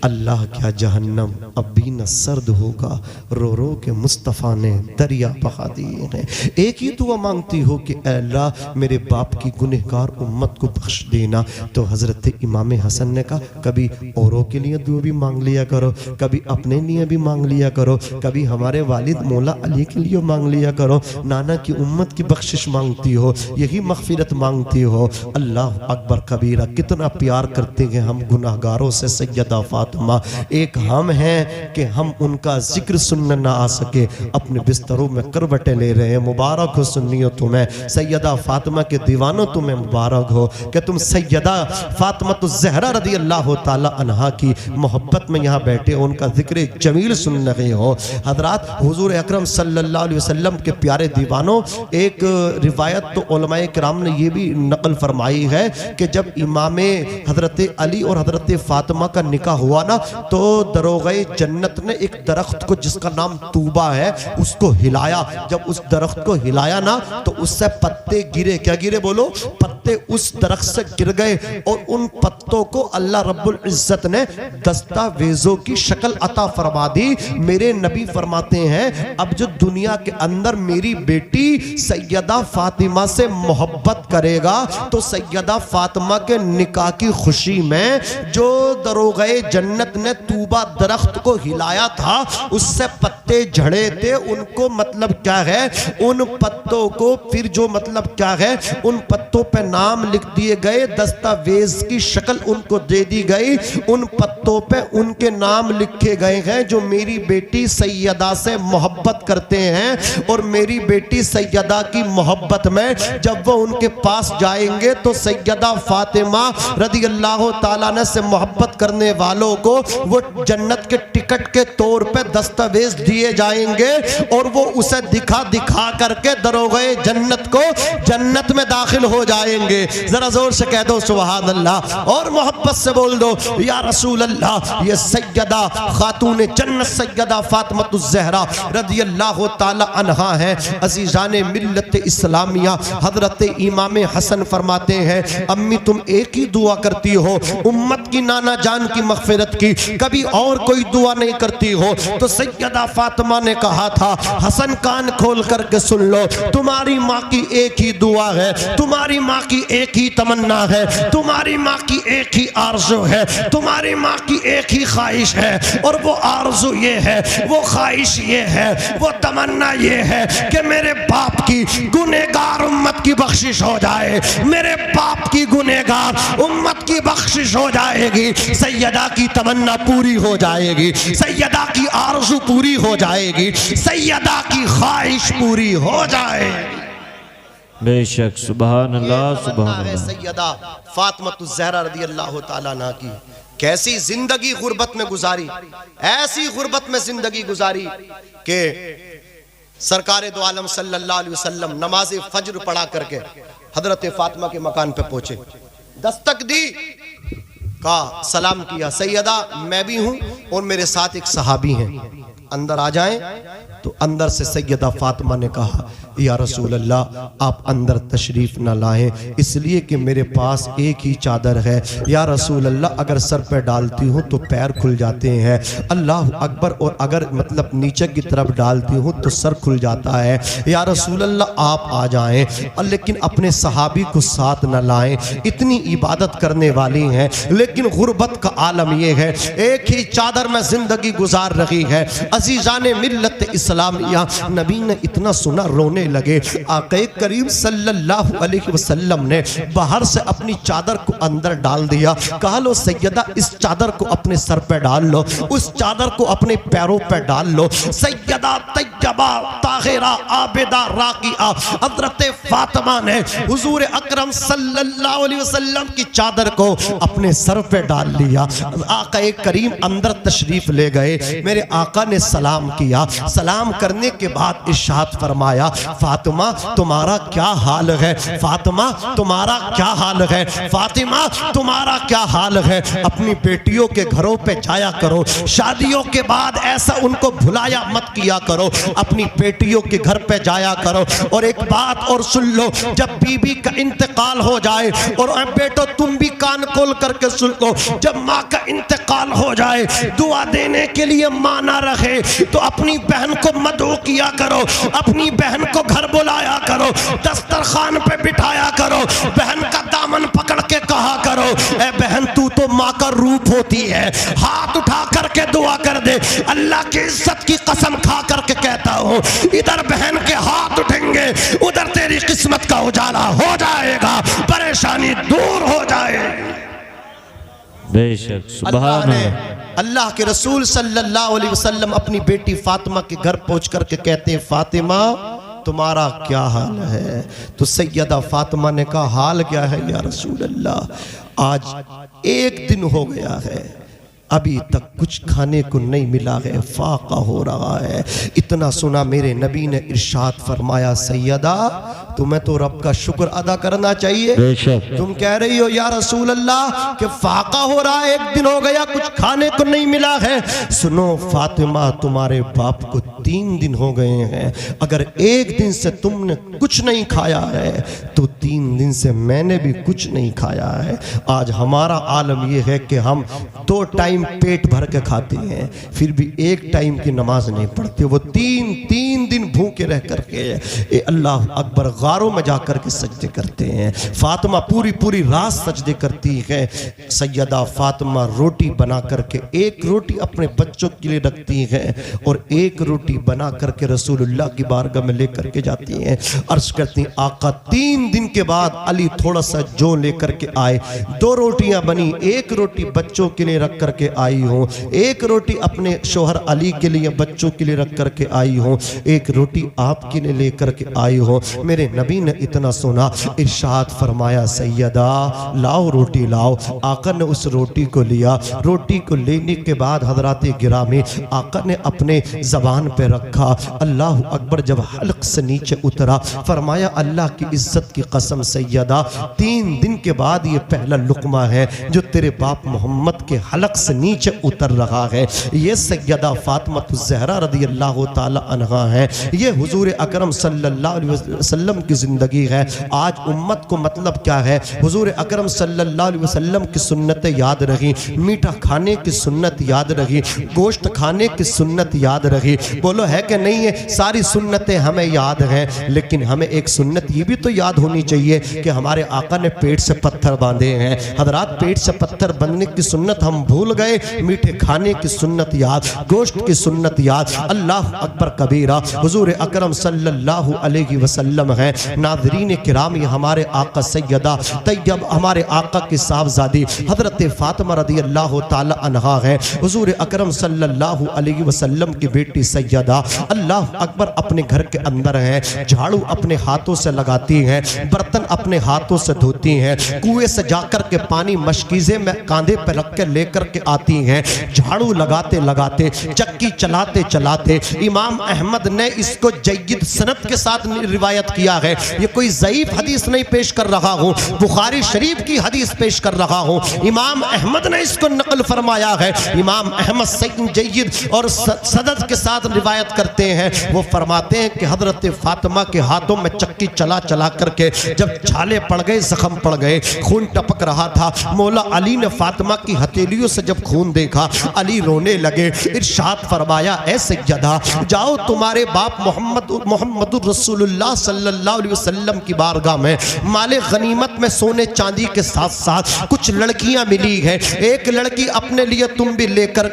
अल्लाह क्या जहन्नम अब भी न सर्द होगा, रो रो के मुस्तफ़ा ने दरिया बहा दिए हैं। एक ही दुआ मांगती हो कि अल्लाह मेरे बाप की गुनहगार उम्मत को बख्श देना। तो हजरत इमाम हसन ने कहा कभी औरों के लिए दुआ भी मांग लिया करो, कभी अपने लिए भी मांग लिया करो, कभी हमारे वालिद मौला अली के लिए मांग लिया करो। नाना की उम्मत की बख्शिश मांगती हो, यही मगफिरत मांगती हो। अल्लाह अकबर कबीरा, कितना प्यार करते हैं हम गुनाहगारों से सैयदा फातिमा। एक हम हैं कि हम उनका जिक्र सुनने ना आ सके, अपने बिस्तरों में करवटें ले रहे हैं। मुबारक हो सुन्नियों तुम्हें, सैयदा फातिमा के दीवानों तुम्हें मुबारक हो कि तुम सैयदा फातिमा तो ज़हरा रदी अल्लाह ताला अन्हा की मोहब्बत में यहाँ बैठे हो, उनका जिक्र जमील सुन रहे हो। हजरात हुजूर अकरम सल्लल्लाहु अलैहि वसल्लम के प्यारे दीवानों, एक रिवायत तो उलमाए किराम ने ये भी नकल फरमाई है कि जब इमाम हजरत अली और हजरत फातिमा का निकाह हुआ ना, तो दरोगे जन्नत ने एक दरख्त को जिसका नाम तूबा है उसको हिलाया। जब उस दरख्त को हिलाया ना तो उससे पत्ते गिरे। क्या गिरे? बोलो। पत्ते उस दरख्त से गिर गए और उन पत्तों को अल्लाह रब्बुल इज्जत ने दस्तावेजों की शक्ल अता फरमा दी। मेरे नबी फरमाते हैं अब जो दुनिया के अंदर मेरी बेटी सैयदा फातिमा से मोहब्बत करेगा तो सैयदा फातिमा के निकाह की खुशी में जो दरोगे जन्नत ने तूबा दरख्त को हिलाया था उससे पत्ते झड़े थे, उनको मतलब क्या है, उन पत्तों को फिर जो मतलब क्या है, उन पत्तों पे नाम लिख दिए गए, दस्तावेज की शक्ल उनको दे दी गई। उन पत्तों पे उनके नाम लिखे गए हैं जो मेरी बेटी सैयदा से मोहब्बत करते हैं। और मेरी बेटी सैयदा की मोहब्बत में जब वो उनके पास जाएंगे तो सैयदा फातिमा रदी अल्लाह ताला ने से मोहब्बत करने वालों को वो जन्नत के टिकट के तौर पे दस्तावेज दिए जाएंगे और वो उसे दिखा दिखा करके दरोगे जन्नत को जन्नत में दाखिल हो जाएंगे। जरा जोर से कह दो सुभान अल्लाह और मोहब्बत से बोल दो या रसूल अल्लाह। ये सैयदा खातून जन्नत सैयदा फातिमातुज़ ज़हरा रज़ी अल्लाह ताला अन्हा है। अज़ीज़ाने मिल्लत इस्लामिया हज़रत इमाम हसन फरमाते हैं अम्मी तुम एक ही दुआ करती हो उम्मत की नाना जान की मग़फ़िरत की, कभी और कोई दुआ नहीं करती हो। तो सैयदा फातिमा ने कहा था हसन कान खोल करके सुन लो, तुम्हारी माँ की एक ही दुआ है, तुम्हारी माँ की एक ही तमन्ना है, तुम्हारी माँ की एक ही आरज़ू है, तुम्हारी माँ की एक ही ख्वाहिश है। और वो आरज़ू ये है, वो ख्वाहिश ये है, वो तमन्ना ये है कि मेरे बाप की गुनहगार उम्मत की बख्शिश हो जाए, मेरे बाप की गुनहगार उम्मत की बख्शिश हो जाएगी। सैयदा की तमन्ना पूरी हो जाएगी, सैयदा की आरज़ू पूरी हो जाएगी, सैयदा की ख्वाहिश पूरी हो जाएगी। बेशक सुभान अल्लाह सुभान अल्लाह। सैयदा फातिमातुज़ ज़हरा रज़ी अल्लाह ताला अन्हा की कैसी जिंदगी गुर्बत में गुजारी, ऐसी गुर्बत में जिंदगी गुजारी कि सरकारे दो आलम सल्लल्लाहु अलैहि वसल्लम नमाज फज्र पढ़ा करके हजरत फातिमा के मकान पे पहुंचे, दस्तक दी, कहा सलाम किया, सैयदा मैं भी हूं और मेरे साथ एक सहाबी हैं, अंदर आ जाएं। तो अंदर से सैयदा फातिमा ने कहा या रसूल अल्लाह आप अंदर तशरीफ न लाएं, इसलिए कि मेरे पास एक ही चादर है। या रसूल अल्लाह अगर सर पे डालती हूँ तो पैर खुल जाते हैं, अल्लाह अकबर, और अगर मतलब नीचे की तरफ डालती हूँ तो सर खुल जाता है। या रसूल अल्लाह आप आ जाएं, लेकिन अपने सहाबी को साथ न लाएं, इतनी इबादत करने वाली हैं, लेकिन गुर्बत का आलम यह है एक ही चादर में जिंदगी गुजार रही है। अजीजाने मिल्लत इस्लामिया, नबी ने इतना सुना रोने लगे। आक़े करीम सल्लल्लाहु अलैहि वसल्लम ने बाहर से अपनी चादर को अंदर डाल दिया। कहा लो सैयदा इस चादर को अपने सर पे डाल लो, उस चादर को अपने पैरों पे डाल लो। सैयदा तैयबा ताहिरा आबिदा राकिया हज़रत फातिमा ने हुजूर अकरम सल्लल्लाहु अलैहि वसल्लम की चादर को अपने सर पे डाल लिया। आका करीम अंदर तशरीफ ले गए, मेरे आका ने सलाम किया। सलाम करने के बाद इरशाद फरमाया, फातिमा तुम्हारा क्या हाल है, फातिमा तुम्हारा क्या हाल है, फातिमा तुम्हारा क्या हाल है। अपनी बेटियों के घरों पे जाया करो, शादियों के बाद ऐसा उनको भुलाया मत किया करो, अपनी बेटियों के घर पे जाया करो। और एक बात और सुन लो, जब बीबी का इंतकाल हो जाए, और बेटो तुम भी कान खोल करके सुन लो, जब माँ का इंतकाल हो जाए, दुआ देने के लिए माँ ना रहे तो अपनी बहन को मदऊ किया करो, अपनी बहन को घर बुलाया करो, दस्तरखान पे बिठाया करो, बहन का दामन पकड़ के कहा करो, ए बहन तू तो माँ का रूप होती है, हाथ उठा करके दुआ कर दे। अल्लाह की इज्जत की कसम खा करके कहता हूँ, इधर बहन के हाथ उठेंगे, उधर तेरी किस्मत का उजाला हो जाएगा, परेशानी दूर हो जाएगी। बेशक सुभान अल्लाह के रसूल सल्लल्लाहु अलैहि वसल्लम अपनी बेटी फातिमा के घर पहुंच करके कहते हैं, फातिमा तुम्हारा क्या हाल है। तो सैयदा फातिमा ने कहा, हाल क्या है या रसूल अल्लाह, आज एक दिन हो गया है, अभी तक कुछ खाने को नहीं मिला है, फाका हो रहा है। इतना सुना मेरे नबी ने इरशाद फरमाया, सैयदा तुम्हें तो रब का शुक्र अदा करना चाहिए। तुम कह रही हो या रसूल अल्लाह कि फाका हो रहा है, एक दिन हो गया कुछ खाने को नहीं मिला है। सुनो फातिमा, तुम्हारे बाप को 3 दिन हो गए हैं, अगर एक दिन से तुमने कुछ नहीं खाया है तो 3 दिन से मैंने भी कुछ नहीं खाया है। आज हमारा आलम यह है कि हम 2 टाइम पेट भर के खाते हैं, फिर भी एक टाइम की नमाज नहीं पढ़ते। वो 3 दिन भूखे रह करके अल्लाह अकबर गारों में जाकर के सजदे करते हैं। फातिमा पूरी रात सजदे करती है। सैयदा फातिमा रोटी बना करके, एक रोटी अपने बच्चों के लिए रखती है और एक रोटी बना करके रसूलुल्लाह की बारगाह में लेकर के जाती हैं। अर्ज करती हैं, आका 3 दिन के बाद अली थोड़ा सा जो लेकर के आए, 2 रोटियां बनी, एक रोटी बच्चों के लिए रख करके आई हूँ, एक रोटी अपने शोहर अली के लिए बच्चों के लिए रख करके आई हूँ, एक रोटी आपके लिए लेकर के आई हूँ। मेरे नबी ने इतना सुना, इरशाद फरमाया, सैयदा लाओ रोटी लाओ। आका ने उस रोटी को लिया। रोटी को लेने के बाद हजराते गिरामी, आका ने अपने जबान पे रखा। अल्लाह अकबर जब हल्क से नीचे उतरा, फरमाया, अल्लाह की इज्जत की कसम सैयदा 3 दिन के बाद ये पहला लुकमा है जो तेरे बाप मोहम्मद के हलक से नीचे उतर रहा है। ये सैयदा फातिमा ज़हरा रज़ी अल्लाह ताला अन्हा है। ये हुजूर अकरम सल्लल्लाहु अलैहि वसल्लम की ज़िंदगी है। आज उम्मत को मतलब क्या है, हुजूर अकरम सल्लल्लाहु अलैहि वसल्लम की सुन्नतें याद रही, मीठा खाने की सुन्नत याद रही, गोश्त खाने की सुन्नत याद रही। बोलो है कि नहीं है? सारी सुन्नतें हमें याद हैं, लेकिन हमें एक सुन्नत ये भी तो याद होनी चाहिए कि हमारे आका ने पेट से पत्थर बांधे हैं। हजरात, पेट से पत्थर बंधने की सुन्नत हम भूल गए, मीठे खाने की सुन्नत याद, गोश्त की सुन्नत याद। अल्लाह अकबर कबीरा। हुजूर अकरम सल्लल्लाहु अलैहि वसल्लम है। नाज़रीन किराम, ये हमारे आका सैयदा तैयब, हमारे आका की साहबजादी हजरत फातिमा रज़ी अल्लाह ताला अन्हा है। हुजूर अकरम सल्लल्लाहु अलैहि वसल्लम की बेटी सैयदा अल्लाह अकबर अपने घर के अंदर है। झाड़ू अपने हाथों से लगाती हैं, बर्तन अपने हाथों से धोती हैं, कुएं से जाकर के पानी मशकीज़े में कांधे पर रख के लेकर के आती हैं। झाड़ू लगाते लगाते, चक्की चलाते चलाते इमाम अहमद ने इस इसको जय्यद सनद के साथ रिवायत किया है। ये कोई ज़ईफ हदीस नहीं पेश कर रहा हूँ, बुखारी शरीफ की हदीस पेश कर रहा हूँ। इमाम अहमद ने इसको नकल फरमाया है। इमाम अहमद सईद जय्यद और सदद के साथ रिवायत करते हैं। वो फरमाते हैं कि हजरत फातिमा के हाथों में चक्की चला चला करके जब छाले पड़ गए, जख्म पड़ गए, खून टपक रहा था, मौला अली ने फातिमा की हथेलियों से जब खून देखा, अली रोने लगे। इरशाद फरमाया, ऐ सैयदा, जाओ तुम्हारे बाप मोहम्मद रसूलुल्लाह सल्लल्लाहु अलैहि वसल्लम की बारगाह में माले गनीमत में सोने चांदी के साथ साथ कुछ लड़कियां मिली है। एक लड़की अपने लिए तुम भी लेकर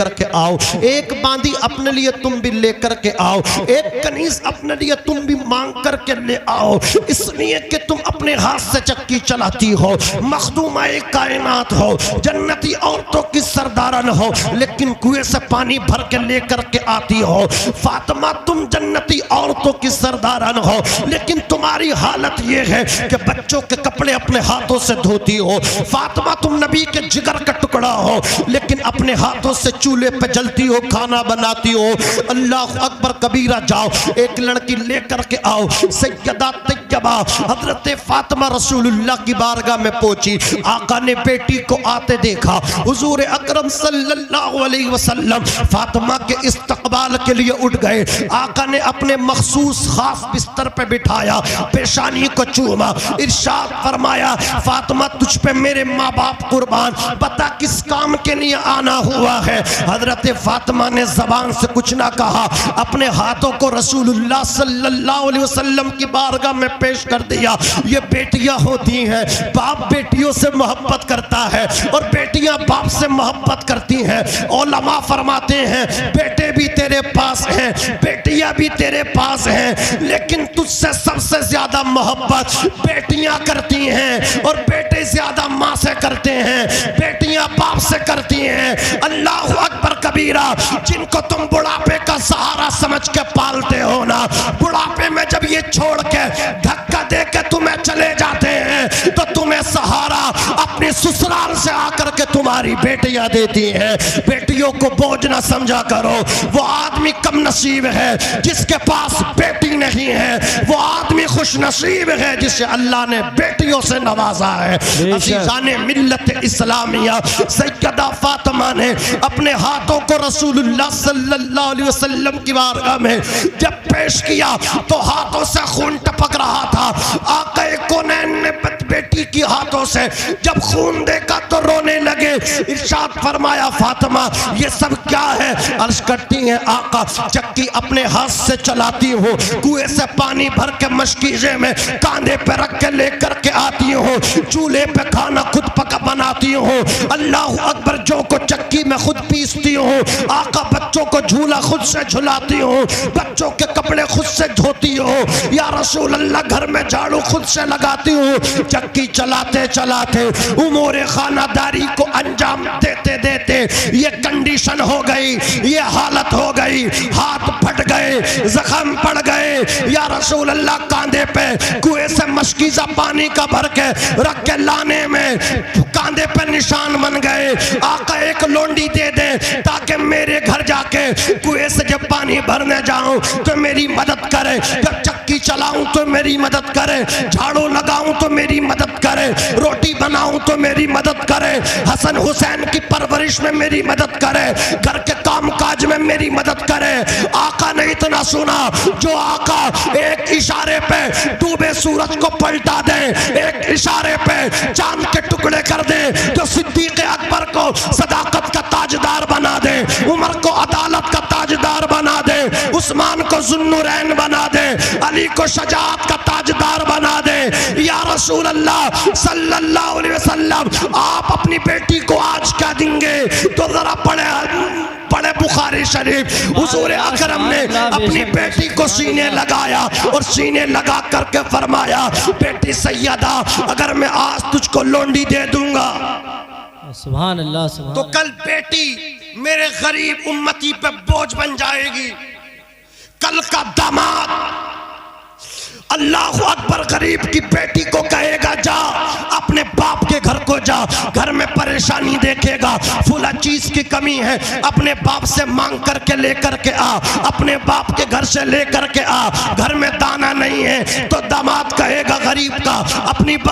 के आओ, एक बांदी अपने लिए तुम भी लेकर के आओ, एक कनीज अपने लिए तुम भी मांग करके ले आओ, इसलिए कि तुम अपने हाथ से चक्की चलाती हो, मखदूमा कायनात हो, जन्नती औरतों की सरदारन हो, लेकिन कुएं से पानी भर के लेकर के आती हो। फातिमा, तुम जन्नती औरतों की सरदारन हो, लेकिन तुम्हारी हालत यह है कि बच्चों के कपड़े अपने हाथों से धोती हो। फातिमा, तुम नबी के जिगर का टुकड़ा हो, लेकिन अपने हाथों से चूल्हे पे जलती हो, खाना बनाती हो। अल्लाह अकबर कबीरा, जाओ एक लड़की लेकर के आओ। सैयदा तैयबा हजरत फातिमा रसूलुल्लाह की बारगाह में पहुंची। आका ने बेटी को आते देखा। हुजूर अकरम सल्लल्लाहु अलैहि वसल्लम फातिमा के इस्तकबाल के लिए उठ गए। आका ने अपने मखसूस खास बिस्तर पे बिठाया, पेशानी को चूमा, इरशाद फरमाया, फातिमा तुझ पे मेरे माँ बाप कुर्बान, पता किस काम के लिए आना हुआ है। हजरत फातिमा ने जबान से कुछ ना कहा, अपने हाथों को रसूलुल्लाह सल्लल्लाहु अलैहि वसल्लम की बारगाह में पेश कर दिया। ये बेटियां होती हैं, बाप बेटियों से मोहब्बत करता है और बेटियां बाप से मोहब्बत करती हैं। उलमा फरमाते हैं, बेटे भी तेरे पास हैं, बेटियां भी तेरे पास हैं, लेकिन तुझसे सबसे ज्यादा मोहब्बत बेटियां करती हैं और बेटे ज्यादा माँ से करते हैं, बेटियां बाप से करती हैं। अल्लाह अकबर कबीरा, जिनको तुम बुढ़ापे का सहारा समझ के पालते हो ना, बुढ़ापे में जब ये छोड़ के धक्का दे के तुम्हें चले जाते हैं तो तुम्हें सहारा अपने ससुराल से आकर के तुम्हारी बेटियां देती हैं। बेटियों को बोझ ना समझा करो। वो आदमी कम नसीब है जिसके पास बेटी नहीं है, वो आदमी खुश नसीब है जिसे अल्लाह ने बेटियों से नवाजा है। अज़ीज़ाने मिल्लत इस्लामिया, सैयदा फातिमा ने अपने हाथों को रसूलुल्लाह सल्लल्लाहु अलैहि वसल्लम की बारगाह में जब पेश किया तो हाथों से खून टपक रहा था। आका कौनैन ने बेटी की हाथों से जब खून देखा तो रोने लगे। इरशाद फरमाया, फातिमा ये सब क्या है? अर्ज करती हैं, आका चक्की अपने हाथ से चलाती हूँ, कुएं से पानी भर के मशकीजे में कांधे पे रख के लेकर के आती हूँ, चूल्हे पे खाना खुद पका बनाती हूँ। अल्लाह अकबर, जो को चक्की में खुद पीसती हूँ। आका बच्चों को झूला खुद से झुलाती हूँ, बच्चों के कपड़े खुद से धोती हूँ। या रसूल अल्लाह, घर में झाड़ू खुद से लगाती हूँ। चक्की चलाते चलाते उमूर खानादारी को अंजाम देते देते ये कंडीशन हो गई, ये हालत हो गई, हाथ फट गए, जख्म पड़ गए। या रसूल अल्लाह, कांधे पे कुएं से मशकीजा पानी का भर के रख के लाने में कांधे पे निशान बन गए। आका एक लोंडी दे दे ताकि मेरे घर जाके कुएं से जब पानी भरने जाऊं तो मेरी मदद करे, जब चक्की चलाऊं तो मेरी मदद करे, झाड़ू लगाऊं तो मेरी मदद करे, रोटी बनाऊं तो मेरी मदद करे, हसन हुसैन की परवरिश में मेरी मदद करे, घर के काम काज में मेरी मदद करे। आका ने इतना सुना, जो आका एक इशारे पे डूबे सूरज को पलटा दे, एक इशारे पे चांद के टुकड़े कर दे, तो सिद्दीक अकबर को सदाकत का ताजदार बना दे, उमर को अदालत का ताजदार बना दे, उस्मान को जुन्नुरैन बना दे, अली को शजाअत का ताजदार बना दे। या रसूल अल्लाह सल्लल्लाहु अलैहि वसल्लम, आप अपनी बेटी को आज क्या देंगे? तो जरा पढ़े बुखारी शरीफ, हुजूर अकरम ने अपनी बेटी को सीने लगाया और सीने लगा करके फरमाया, बेटी सैयदा, अगर मैं आज तुझको लोंडी दे दूंगा सुभान अल्लाह, सुभान तो कल बेटी मेरे गरीब उम्मती पे बोझ बन जाएगी। कल का दामाद अल्लाह अकबर गरीब की बेटी को कहेगा, जा अपने बाप के घर को जा, घर में परेशानी देखेगा, फूला चीज की कमी है अपने बाप से मांग करके लेकर के आ, अपने बाप के घर से लेकर के आ। घर में दाना नहीं है तो दामाद कहेगा गरीब का,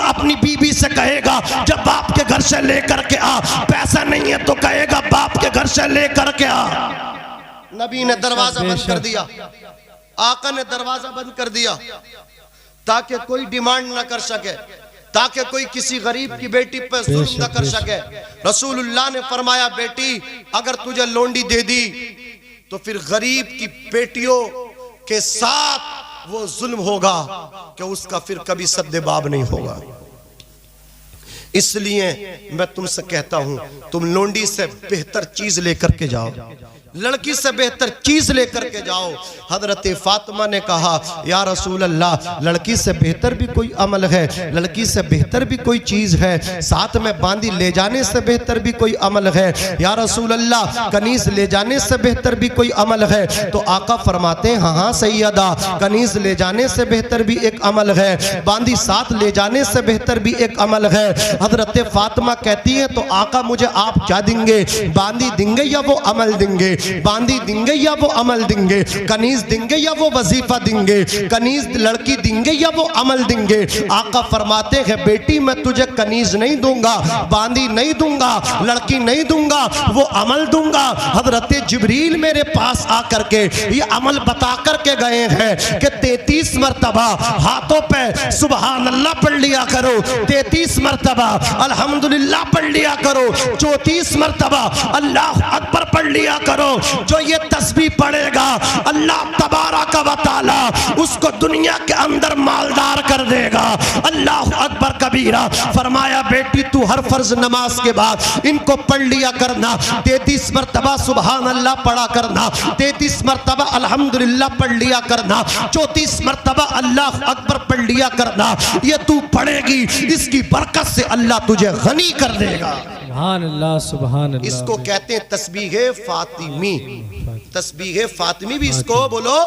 अपनी बीबी से कहेगा जब बाप के घर से लेकर के आ। पैसा नहीं है तो कहेगा बाप के घर से लेकर के आ। नबी ने दरवाजा बंद कर दिया, आका ने दरवाजा बंद कर दिया ताकि कोई डिमांड ना कर सके, ताकि कोई किसी गरीब की बेटी पर जुल्म न कर सके। रसूलुल्लाह ने फरमाया बेटी अगर तुझे लोंडी दे दी तो फिर गरीब की बेटियों के साथ वो जुल्म होगा कि उसका फिर कभी सद्देबाब नहीं होगा। इसलिए मैं तुमसे कहता हूं तुम लोंडी से बेहतर चीज लेकर के जाओ, लड़की से बेहतर चीज लेकर के जाओ। हजरत फातिमा ने कहा या रसूल अल्लाह लड़की से बेहतर भी कोई अमल है, लड़की से बेहतर भी कोई चीज है, साथ में बांदी ले जाने से बेहतर भी कोई अमल है या रसूल अल्लाह, कनीज ले जाने से बेहतर भी कोई अमल है। तो आका फरमाते हैं हाँ हाँ सैयदा, कनीज ले जाने से बेहतर भी एक अमल है, बांदी साथ ले जाने से बेहतर भी एक अमल है। हजरत फातिमा कहती है तो आका मुझे आप क्या देंगे, बांदी देंगे या वो अमल देंगे, बांदी देंगे या वो अमल देंगे, कनीज देंगे या वो वजीफा देंगे, कनीज लड़की देंगे या वो अमल देंगे। आका फरमाते हैं बेटी मैं तुझे कनीज नहीं दूंगा, बांदी नहीं दूंगा, लड़की नहीं दूंगा, वो अमल दूंगा। हजरत जिब्रील मेरे पास आकर के ये अमल बता करके गए हैं कि 33 मरतबा हाथों पे सुबहान अल्लाह पढ़ लिया करो, 33 मरतबा अल्हम्दुलिल्लाह पढ़ लिया करो, 34 मरतबा अल्लाह अकबर पढ़ लिया करो। जो ये तस्बीह पढ़ेगा अल्लाह तबारक व तआला उसको दुनिया के अंदर मालदार कर देगा। अल्लाह अकबर कबीरा। फरमाया बेटी तू हर फर्ज नमाज के बाद इनको पढ़ लिया करना, 33 मरतबा सुबहान अल्लाह पढ़ा करना, 33 मरतबा अल्हम्दुलिल्लाह पढ़ लिया करना, 34 मरतबा अल्लाह अकबर पढ़ लिया करना। ये तू पढ़ेगी इसकी बरकत से अल्लाह तुझे गनी कर देगा। सुभान अल्लाह सुभान अल्लाह। इसको कहते हैं तस्बीह फातिमी, तस्बीह फातिमी भी इसको बोलो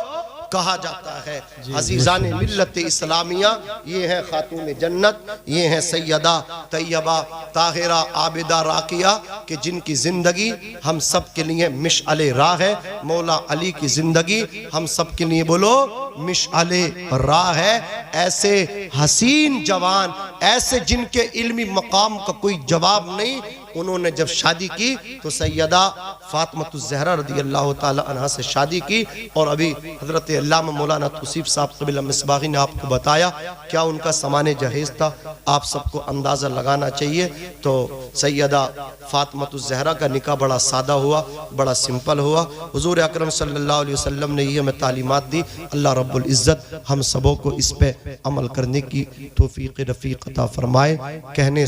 कहा जाता है। अजीजान मिल्लत इस्लामिया ये है खातून जन्नत, ये है सैयदा तैयबा ताहिरा आबिदा राकिया कि जिनकी जिंदगी हम सब के लिए मिशअले राह है। मौला अली की जिंदगी हम सब के लिए बोलो मिशअले राह है। ऐसे हसीन जवान, ऐसे जिनके इल्मी मकाम का कोई जवाब नहीं, उन्होंने जब शादी की तो सैयदा फातिमातुज़ ज़हरा रज़ियल्लाहु ताला अन्हा से शादी की। और अभी हजरत अल्लामा मौलाना तौसीफ साहब क़िबला मिसबाही ने आपको बताया क्या उनका सामान जहेज़ था, आप सबको अंदाज़ा लगाना चाहिए। तो सैयदा फातिमातुज़ ज़हरा का निकाह बड़ा सादा हुआ, बड़ा सिंपल हुआ। हुज़ूर अकरम सल्लल्लाहु अलैहि वसल्लम ने ये हमें तालीमात दी। अल्लाह रब्बुल इज़्ज़त हम सबों को इस पे अमल करने की तौफ़ीक़ रफ़ीक़ अता फरमाए। कहने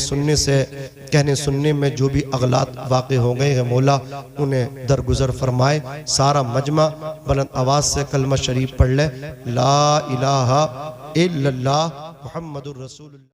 सुनने में जो भी अगलात वाक़े हो गए हैं मौला उन्हें दरगुजर फरमाए। सारा मजमा बुलंद आवाज़ से कलमा शरीफ पढ़ ले, ला इलाहा इल्लल्लाह मुहम्मदुर रसूलुल्लाह।